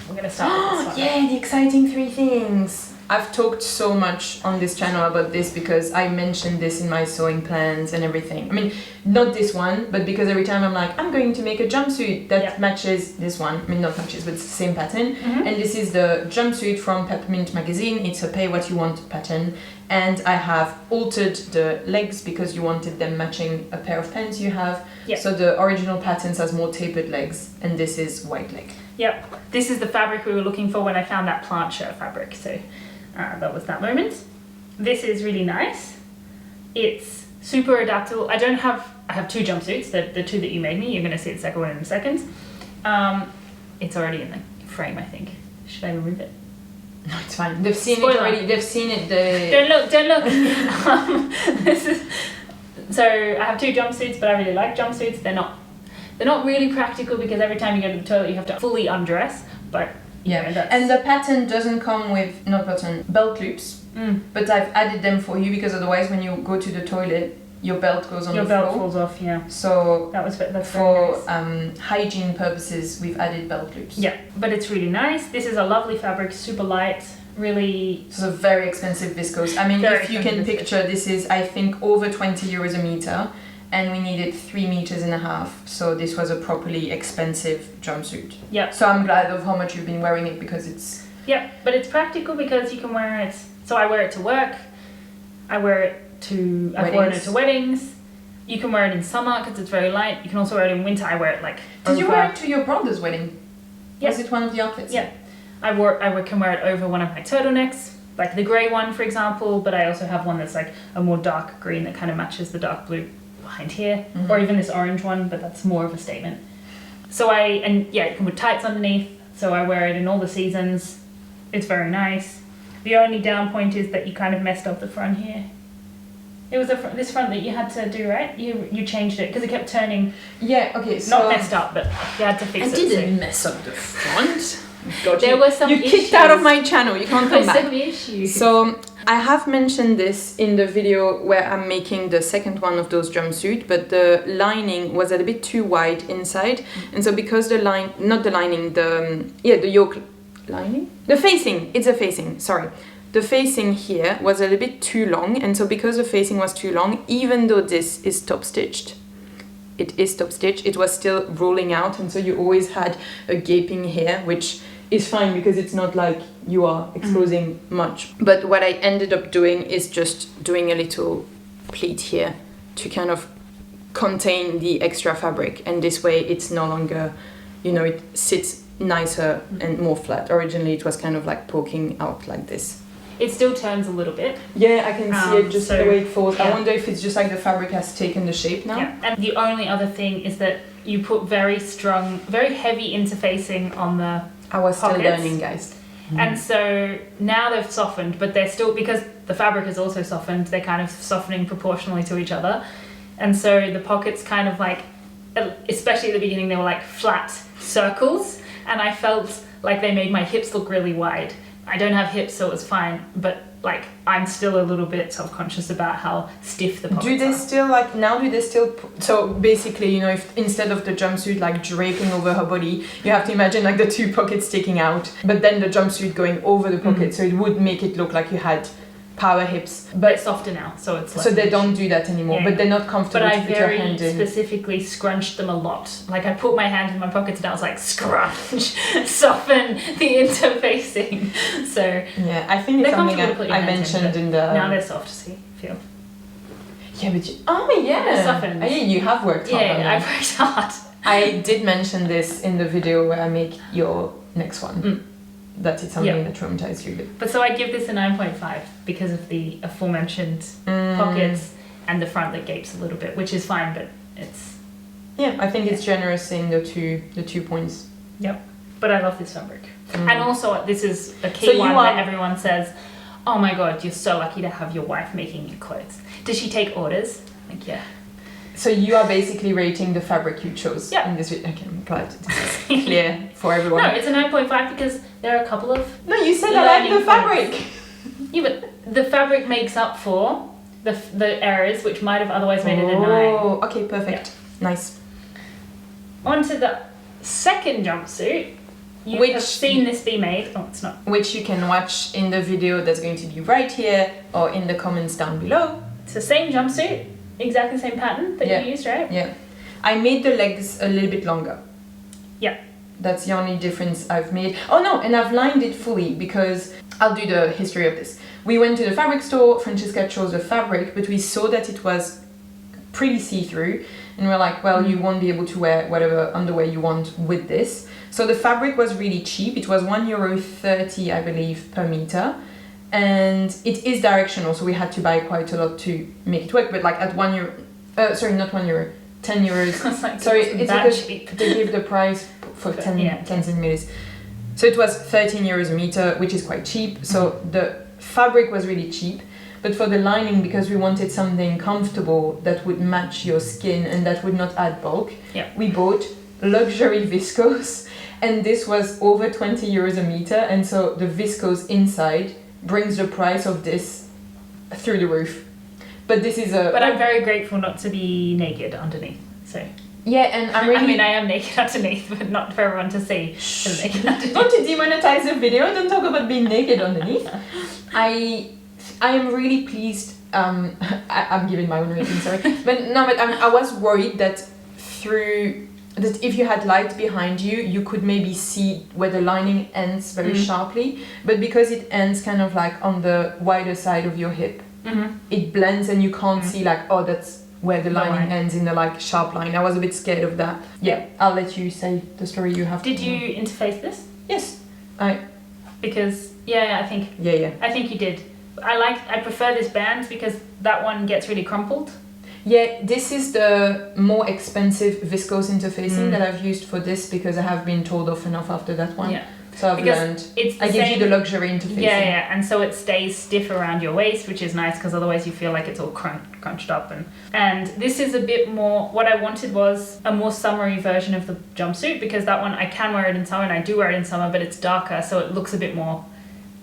We're gonna start with this one. Yeah, the exciting 3 things. I've talked so much on this channel about this because I mentioned this in my sewing plans and everything. I mean, not this one, but because every time I'm like, I'm going to make a jumpsuit that matches this one. I mean, not matches, but it's the same pattern. Mhm. And this is the jumpsuit from Peppermint magazine. It's a pay what you want pattern. And I have altered the legs because you wanted them matching a pair of pants you have. Yeah. So the original patterns has more tapered legs, and this is white leg. Yep. This is the fabric we were looking for when I found that plant shirt fabric. So that was that moment. This is really nice. It's super adaptable. I have 2 jumpsuits, the 2 that you made me. You're going to see the second one in a second. It's already in the frame, I think. Should I remove it? No, it's fine. They've seen Spoiler. it already. They've seen it. Don't look. So I have 2 jumpsuits, but I really like jumpsuits. They're not really practical because every time you go to the toilet you have to fully undress, but Yeah, that's- and the pattern doesn't come with belt loops, but I've added them for you because otherwise when you go to the toilet, your belt goes on your the belt floor. falls off. Yeah, So that's very for nice. hygiene purposes, we've added belt loops. Yeah, but it's really nice. This is a lovely fabric, super light, really. So very expensive viscose. I mean, Very if you can expensive picture, this is I think over 20 euros a meter, and we needed 3.5 meters. So this was a properly expensive jumpsuit. Yeah. So I'm glad of how much you've been wearing it because it's. Yeah, but it's practical because you can wear it. So I wear it to work. I wear it to. I've worn it to weddings. You can wear it in summer because it's very light. You can also wear it in winter. I wear it like. Did you over- wear it to your brother's wedding? Yeah. Was it one of the outfits? Yeah. I can wear it over one of my turtlenecks, like the grey one, for example. But I also have one that's like a more dark green that kind of matches the dark blue behind here, or even this orange one, but that's more of a statement. So you can put tights underneath. So I wear it in all the seasons. It's very nice. The only down point is that you kind of messed up the front here. It was this front that you had to do, right? You changed it because it kept turning. Yeah, okay, so. Not messed up, but you had to fix I it. didn't mess up the front. God, There were some you kicked out issues. of my channel, you can't There come were back. some issues. So I have mentioned this in the video where I'm making the second one of those jumpsuit, but the lining was a bit too wide inside, and so because the yoke lining, the facing, it's a facing, sorry. The facing here was a little bit too long, and so because the facing was too long, even though this is top stitched, it was still rolling out, and so you always had a gaping here, which is fine because it's not like you are exposing much. But what I ended up doing is just doing a little pleat here to kind of contain the extra fabric, and this way it's no longer, it sits nicer and more flat. Originally it was kind of like poking out like this. It still turns a little bit. Yeah, I can see it just so- the way it falls. I yeah. wonder if it's just like the fabric has taken the shape now. Yeah. And the only other thing is that you put very strong, very heavy interfacing on the I was still pockets. learning, guys. And so now they've softened, but they're still, because the fabric is also softened, they're kind of softening proportionally to each other. And so the pockets kind of like especially at the beginning, they were like flat circles, and I felt like they made my hips look really wide. I don't have hips, so it was fine, but like I'm still a little bit self-conscious about how stiff the pockets Do they are. still like now? Do they still? So basically, you know, if instead of the jumpsuit like draping over her body, you have to imagine like the two pockets sticking out, but then the jumpsuit going over the pocket, so it would make it look like you had power hips. But it's softer now, so it's less. So they don't do that anymore, but they're not comfortable But to I put your hand very in. specifically scrunched them a lot. Like I put my hand in my pockets and I was like, scrunch, soften the interfacing. So Yeah, I think it's they're something comfortable to put your I hands in, mentioned but in the. now they're soft, see, feel. Yeah, but oh yeah, They're softened. Oh, yeah, you have worked hard. on Yeah, them. I've worked hard. I did mention this in the video where I make your next one. That it's something that traumatized you a bit. But so I give this a 9.5 because of the aforementioned pockets and the front that gapes a little bit, which is fine, but it's... Yeah, I think it's generous in the 2 points. Yep. But I love this fabric. And also, this is a key So you one are- where everyone says, oh my god, you're so lucky to have your wife making your clothes. Does she take orders? Like, yeah. So you are basically rating the fabric you chose Yeah. in this video. Okay, I'm glad this is clear for everyone. No, it's a 9.5 because there are a couple of... No, you said I like the learning fabric. Yeah, but the fabric makes up for the errors, which might have otherwise made it a 9. Oh, okay, perfect. Nice. On to the second jumpsuit. You Which- have seen this be made. Oh, it's not. Which you can watch in the video that's going to be right here or in the comments down below. It's the same jumpsuit, exactly the same pattern that you used, right? Yeah. I made the legs a little bit longer. Yeah. That's the only difference I've made. Oh no, and I've lined it fully because I'll do the history of this. We went to the fabric store, Francesca chose a fabric, but we saw that it was pretty see-through and we're like, well, you won't be able to wear whatever underwear you want with this. So the fabric was really cheap. It was €1.30, I believe, per meter. And it is directional, so we had to buy quite a lot to make it work. But like at €1, sorry, not €1, €10. I was like, Sorry, it wasn't it's that because cheap. they give the price for But, 10 yeah. centimeters. So it was €13 a meter, which is quite cheap. So the fabric was really cheap. But for the lining, because we wanted something comfortable that would match your skin and that would not add bulk, we bought luxury viscose. And this was over €20 a meter. And so the viscose inside brings the price of this through the roof. But this is a... But I'm very grateful not to be naked underneath. So Yeah, and I'm really... I mean, I am naked underneath, but not for everyone to see. I'm naked underneath. Don't you demonetize the video? Don't talk about being naked underneath. I am really pleased. I'm giving my own rating, sorry. But no, but I was worried that that if you had light behind you, you could maybe see where the lining ends very sharply. But because it ends kind of like on the wider side of your hip, it blends and you can't see like, oh, that's where the lining ends in the like sharp line. I was a bit scared of that. Yeah, I'll let you say the story you have. Did you interface this? Yes. Because I think I think you did. I prefer this band because that one gets really crumpled. Yeah, this is the more expensive viscose interfacing that I've used for this because I have been told off enough after that one. Yeah. So I've learned. I give you the luxury interfacing. Yeah, and so it stays stiff around your waist, which is nice because otherwise you feel like it's all crunched up. And this is a bit more, what I wanted was a more summery version of the jumpsuit because that one, I can wear it in summer and I do wear it in summer, but it's darker, so it looks a bit more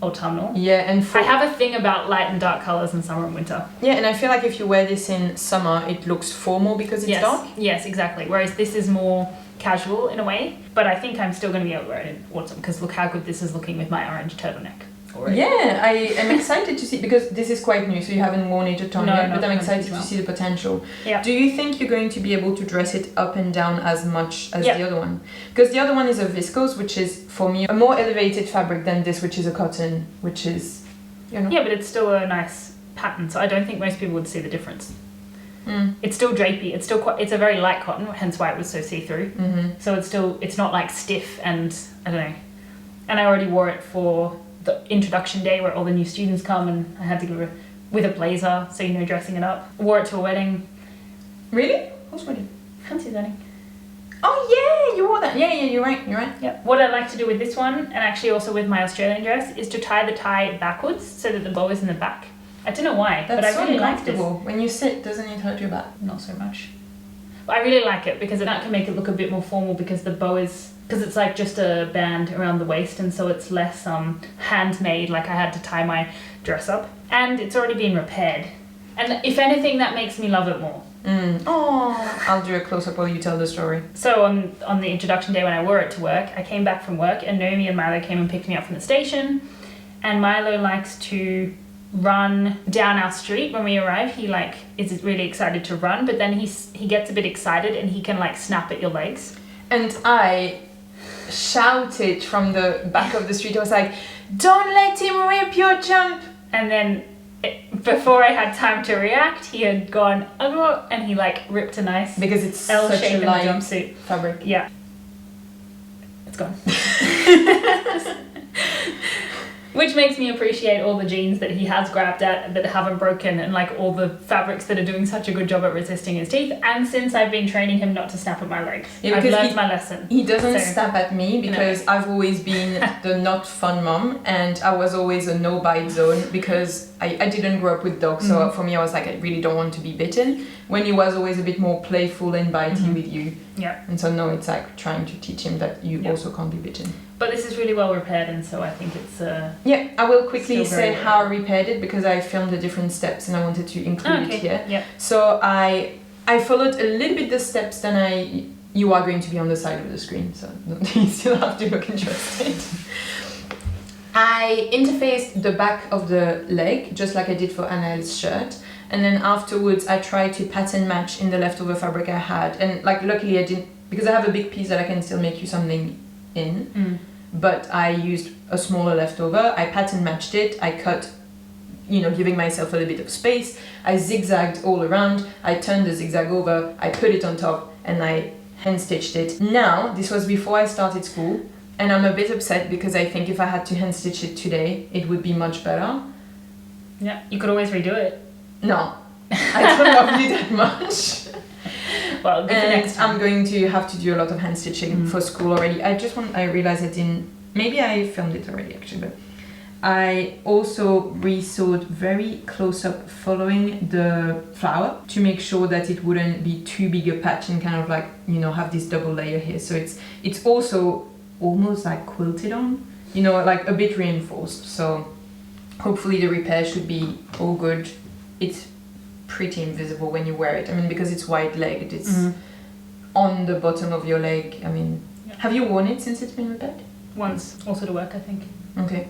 autumnal. Yeah, and I have a thing about light and dark colours in summer and winter. Yeah, and I feel like if you wear this in summer, it looks formal because it's dark. Yes, exactly. Whereas this is more casual in a way, but I think I'm still going to be able to wear it in autumn because look how good this is looking with my orange turtleneck already. Yeah, I am excited to see, because this is quite new, so you haven't worn it a ton yet, but I'm excited to see the potential. Yeah. Do you think you're going to be able to dress it up and down as much as the other one? Because the other one is a viscose, which is, for me, a more elevated fabric than this, which is a cotton, which is, you know. Yeah, but it's still a nice pattern, so I don't think most people would see the difference. It's still drapey. It's still it's a very light cotton, hence why it was so see-through. So it's not like stiff and I don't know. And I already wore it for the introduction day where all the new students come, and I had to go with a blazer, so dressing it up. Wore it to a wedding. Really? Whose wedding? Fancy's wedding. Oh yeah, you wore that. Yeah, you're right. Yeah. What I like to do with this one, and actually also with my Australian dress, is to tie the tie backwards so that the bow is in the back. I don't know why, but I really like this. When you sit, doesn't it hurt your back? Not so much. But I really like it because that can make it look a bit more formal because the bow is, because it's like just a band around the waist, and so it's less handmade, like I had to tie my dress up. And it's already been repaired. And if anything, that makes me love it more. Oh, I'll do a close-up while you tell the story. So on the introduction day when I wore it to work, I came back from work and Noémie and Milo came and picked me up from the station. And Milo likes to run down our street when we arrive. He like is really excited to run, but then he gets a bit excited and he can like snap at your legs. And I shouted from the back of the street. I was like, "Don't let him rip your jump!" And then before I had time to react, he had gone and he like ripped a nice because it's L such shape a in the light jumpsuit fabric. Yeah, it's gone. Which makes me appreciate all the jeans that he has grabbed at that haven't broken, and like all the fabrics that are doing such a good job at resisting his teeth. And since I've been training him not to snap at my legs, I've learned my lesson. He doesn't snap at me because I've always been the not fun mom, and I was always a no bite zone because I didn't grow up with dogs. So for me, I was like, I really don't want to be bitten. When he was always a bit more playful and bitey with you. Yeah. And so now it's like trying to teach him that you also can't be bitten. But this is really well repaired, and so I think it's yeah, I will quickly say well. how I repaired it because I filmed the different steps and I wanted to include it here. Yeah. So I followed a little bit the steps than you are going to be on the side of the screen, so you still have to look interested. I interfaced the back of the leg just like I did for Anna's shirt, and then afterwards I tried to pattern match in the leftover fabric I had, and like luckily I didn't, because I have a big piece that I can still make you something in. But I used a smaller leftover, I pattern matched it, I cut, giving myself a little bit of space, I zigzagged all around, I turned the zigzag over, I put it on top, and I hand stitched it. Now, this was before I started school, and I'm a bit upset because I think if I had to hand stitch it today, it would be much better. Yeah, you could always redo it. No, I don't love you that much. Well, next time. I'm going to have to do a lot of hand stitching for school already. I realized I didn't, maybe I filmed it already actually, but I also re-sewed very close up following the flower to make sure that it wouldn't be too big a patch and kind of like, have this double layer here. So it's also almost like quilted on, like a bit reinforced. So hopefully the repair should be all good. It's pretty invisible when you wear it. I mean, because it's wide-legged, it's on the bottom of your leg. I mean, have you worn it since it's been repaired? Once, also to work, I think. Okay.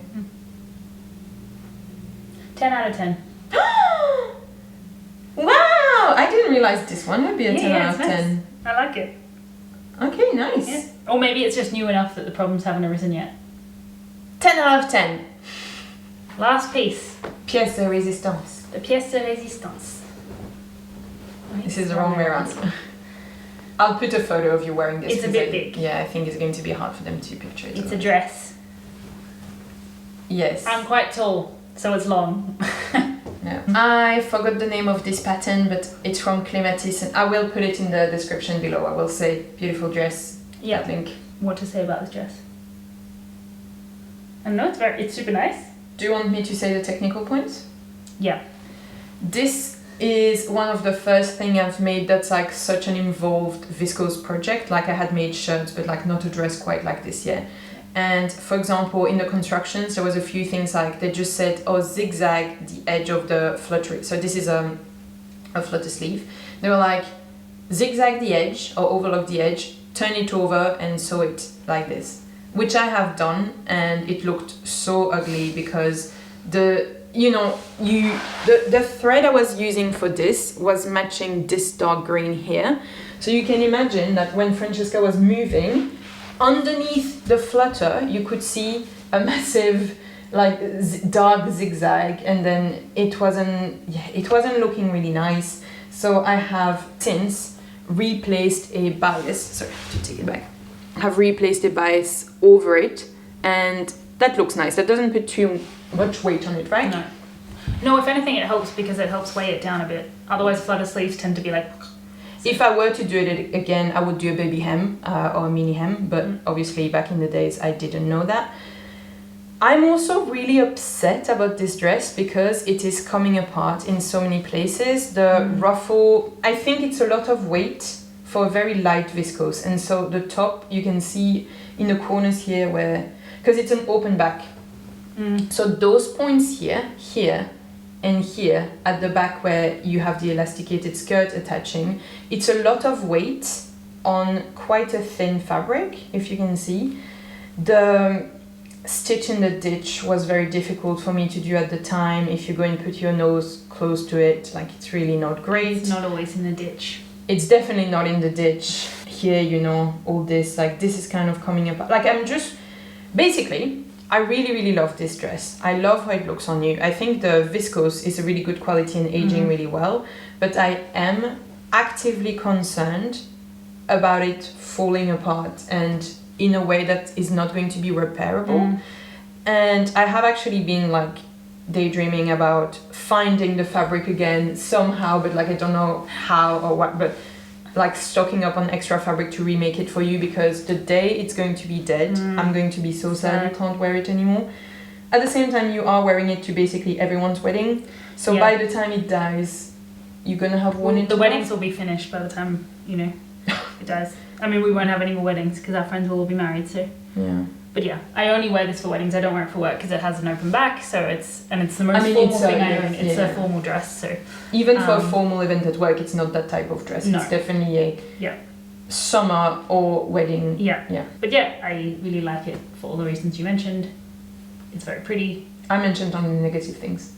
10 out of 10. Wow! I didn't realize this one would be a 10 out of 10. Nice. I like it. Okay, nice. Yeah. Or maybe it's just new enough that the problems haven't arisen yet. 10 out of 10. Last piece. Pièce de résistance. The pièce de résistance. This is the wrong way around. I'll put a photo of you wearing this. It's a bit big. Yeah, I think it's going to be hard for them to picture it. It's a dress. Yes. I'm quite tall, so it's long. Yeah. I forgot the name of this pattern, but it's from Clematis, and I will put it in the description below. I will say beautiful dress. Yeah. I think. What to say about this dress? I know it's super nice. Do you want me to say the technical points? Yeah. This is one of the first thing I've made that's like such an involved viscose project. Like I had made shirts, but like not a dress quite like this yet. And for example, in the constructions, there was a few things like they just said, zigzag the edge of the flutter. So this is a flutter sleeve. They were like, zigzag the edge or overlock the edge, turn it over and sew it like this, which I have done, and it looked so ugly because the thread I was using for this was matching this dark green here. So you can imagine that when Francesca was moving, underneath the flutter, you could see a massive dark zigzag, and then it wasn't looking really nice. So I have since replaced a bias, sorry to take it back, have replaced a bias over it, and that looks nice. That doesn't put too much weight on it, right? No, if anything it helps because it helps weigh it down a bit. Otherwise flutter sleeves tend to be like... If I were to do it again, I would do a baby hem or a mini hem, but obviously back in the days I didn't know that. I'm also really upset about this dress because it is coming apart in so many places. The ruffle, I think it's a lot of weight for a very light viscose, and so the top you can see in the corners here where, because it's an open back, so those points here and here at the back where you have the elasticated skirt attaching, it's a lot of weight on quite a thin fabric, if you can see. The stitch in the ditch was very difficult for me to do at the time. If you go and put your nose close to it, like, it's really not great. It's not always in the ditch. It's definitely not in the ditch. Here, you know, all this, like, this is kind of coming up. Like, I'm just, basically, I really, really love this dress. I love how it looks on you. I think the viscose is a really good quality and aging really well, but I am actively concerned about it falling apart and in a way that is not going to be repairable. And I have actually been like daydreaming about finding the fabric again somehow, but like I don't know how or what, but like stocking up on extra fabric to remake it for you, because the day it's going to be dead, I'm going to be so sad you can't wear it anymore. At the same time, you are wearing it to basically everyone's wedding, so by the time it dies, you're gonna have worn it. The weddings will be finished by the time, you know, it dies. I mean, we won't have any more weddings because our friends will all be married, so. Yeah. But yeah, I only wear this for weddings. I don't wear it for work because it has an open back, so it's the most formal thing I own. It's a formal dress, so. Even for a formal event at work, it's not that type of dress. No. It's definitely a summer or wedding. Yeah. But yeah, I really like it for all the reasons you mentioned. It's very pretty. I mentioned only negative things.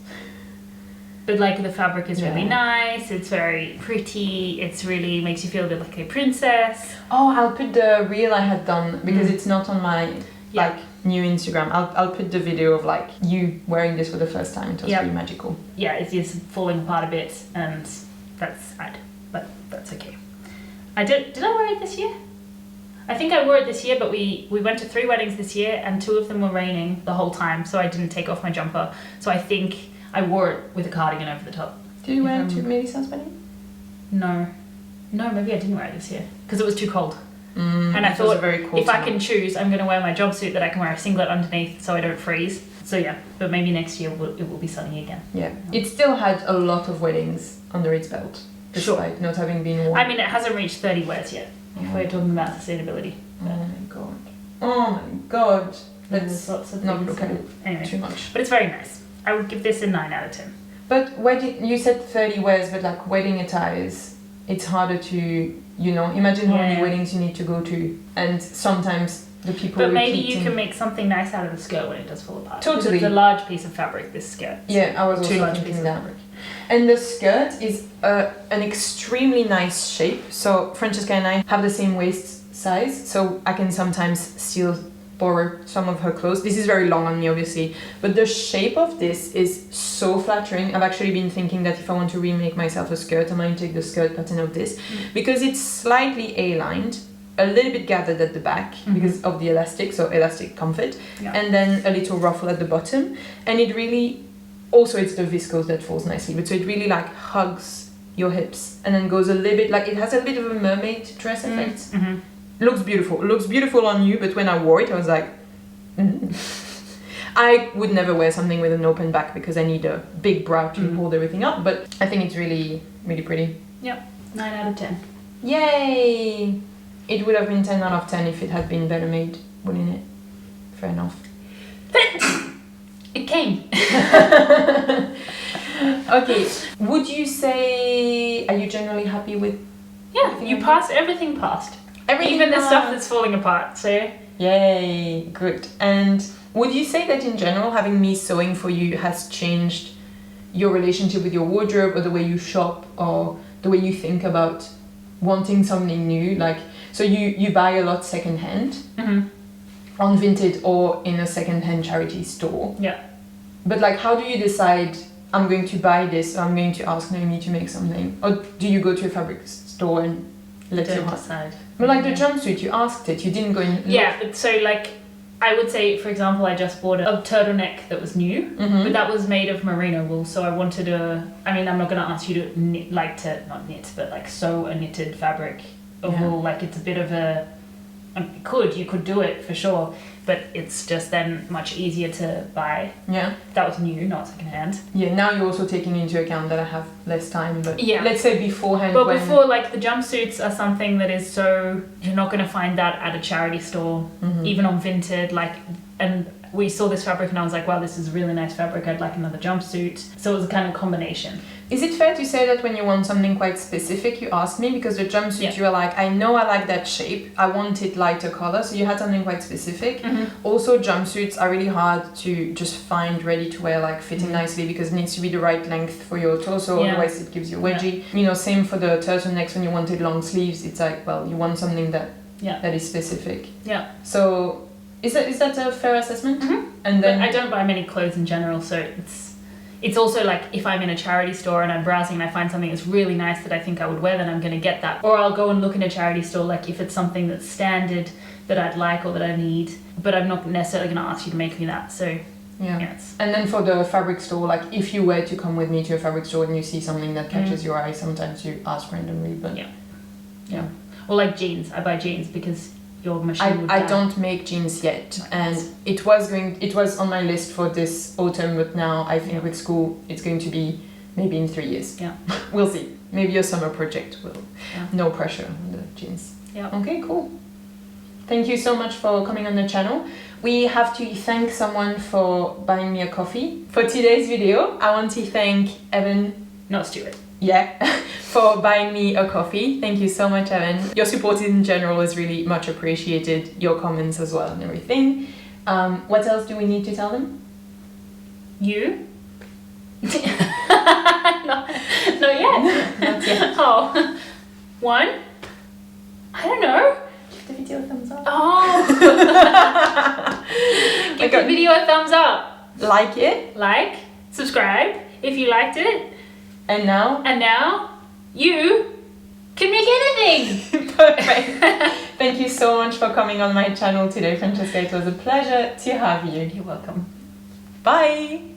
But like the fabric is really nice, it's very pretty, it's really makes you feel a bit like a princess. Oh, I'll put the reel I had done because it's not on my like new Instagram. I'll put the video of like you wearing this for the first time. It was really magical. Yeah, it's just falling apart a bit and that's sad, but that's okay. Did I wear it this year? I think I wore it this year, but we went to 3 weddings this year and 2 of them were raining the whole time, so I didn't take off my jumper. So I think I wore it with a cardigan over the top. Did you wear it to Melissa's wedding? No, maybe I didn't wear it this year because it was too cold. And I thought very cool if I can choose, I'm going to wear my jumpsuit that I can wear a singlet underneath so I don't freeze. So yeah, but maybe next year it will be sunny again. Yeah, it still had a lot of weddings under its belt, despite not having been worn. I mean, it hasn't reached 30 wears yet. If we're talking about sustainability. Oh my god. Let's lots of not look at it anyway, too much. But it's very nice. I would give this a 9 out of 10. But you said 30 wears, but like wedding attires, it's harder to, you know, imagine how many weddings you need to go to, and sometimes the people. But maybe you can make something nice out of the skirt when it does fall apart. Totally. It's a large piece of fabric, this skirt. Yeah, I was also thinking that. And the skirt is an extremely nice shape. So Francesca and I have the same waist size, so I can sometimes still borrow some of her clothes. This is very long on me, obviously, but the shape of this is so flattering. I've actually been thinking that if I want to remake myself a skirt, I might take the skirt pattern of this, because it's slightly A-lined, a little bit gathered at the back because of the elastic, so elastic comfort, and then a little ruffle at the bottom, and it really, also it's the viscose that falls nicely, but so it really like hugs your hips and then goes a little bit, like it has a bit of a mermaid dress effect. Looks beautiful on you, but when I wore it, I was like, I would never wear something with an open back because I need a big bra to hold everything up, but I think it's really, really pretty. Yep, 9 out of 10. Yay! It would have been 10 out of 10 if it had been better made, wouldn't it? Fair enough. It came. Okay, would you say, are you generally happy with? Yeah, you passed, everything passed. Even the stuff that's falling apart, so. Yay, good. And would you say that in general, having me sewing for you has changed your relationship with your wardrobe, or the way you shop, or the way you think about wanting something new? Like, so you buy a lot secondhand on Vinted or in a secondhand charity store. Yeah. But like, how do you decide, I'm going to buy this, or I'm going to ask Noémie to make something? Or do you go to a fabric store and let you decide? But like the jumpsuit, you asked it, you didn't go in. Yeah, but so like, I would say, for example, I just bought a turtleneck that was new, but that was made of merino wool, so I wanted I mean, I'm not going to ask you to knit, not knit, but like sew a knitted fabric of wool, like it's a bit of a you could do it for sure, but it's just then much easier to buy. Yeah. That was new, not secondhand. Yeah, now you're also taking into account that I have less time, but Yeah. let's say beforehand. But before, like, the jumpsuits are something that is so, you're not going to find that at a charity store, even on Vinted, like, and we saw this fabric and I was like, wow, this is really nice fabric, I'd like another jumpsuit. So it was a kind of combination. Is it fair to say that when you want something quite specific, you ask me? Because the jumpsuit, you're like, I know I like that shape, I want it lighter color, so you had something quite specific. Also, jumpsuits are really hard to just find ready to wear, like fitting nicely, because it needs to be the right length for your torso, otherwise it gives you wedgie. You know, same for the turtlenecks when you wanted long sleeves, it's like, well, you want something that is specific. Yeah. So, is that a fair assessment? And then I don't buy many clothes in general, so it's also like if I'm in a charity store and I'm browsing and I find something that's really nice that I think I would wear, then I'm going to get that. Or I'll go and look in a charity store, like if it's something that's standard that I'd like or that I need, but I'm not necessarily going to ask you to make me that. So and then for the fabric store, like if you were to come with me to a fabric store and you see something that catches your eye, sometimes you ask randomly, but yeah. Or like jeans, I buy jeans because your machine would die. I don't make jeans yet, and it was on my list for this autumn, but now I think with school it's going to be maybe in 3 years. Yeah. We'll see. Maybe a summer project will. No pressure on the jeans. Yeah. Okay, cool. Thank you so much for coming on the channel. We have to thank someone for buying me a coffee. For today's video, I want to thank Evan, not Stuart. For buying me a coffee. Thank you so much, Evan. Your support in general is really much appreciated. Your comments as well and everything. What else do we need to tell them? You? Not yet. Not yet. Oh. One? I don't know. Give the video a thumbs up. Oh. Give the video a thumbs up. Like it. Like. Subscribe if you liked it. And now? And now, you can make anything! Perfect. Thank you so much for coming on my channel today, Francesca. It was a pleasure to have you. You're welcome. Bye!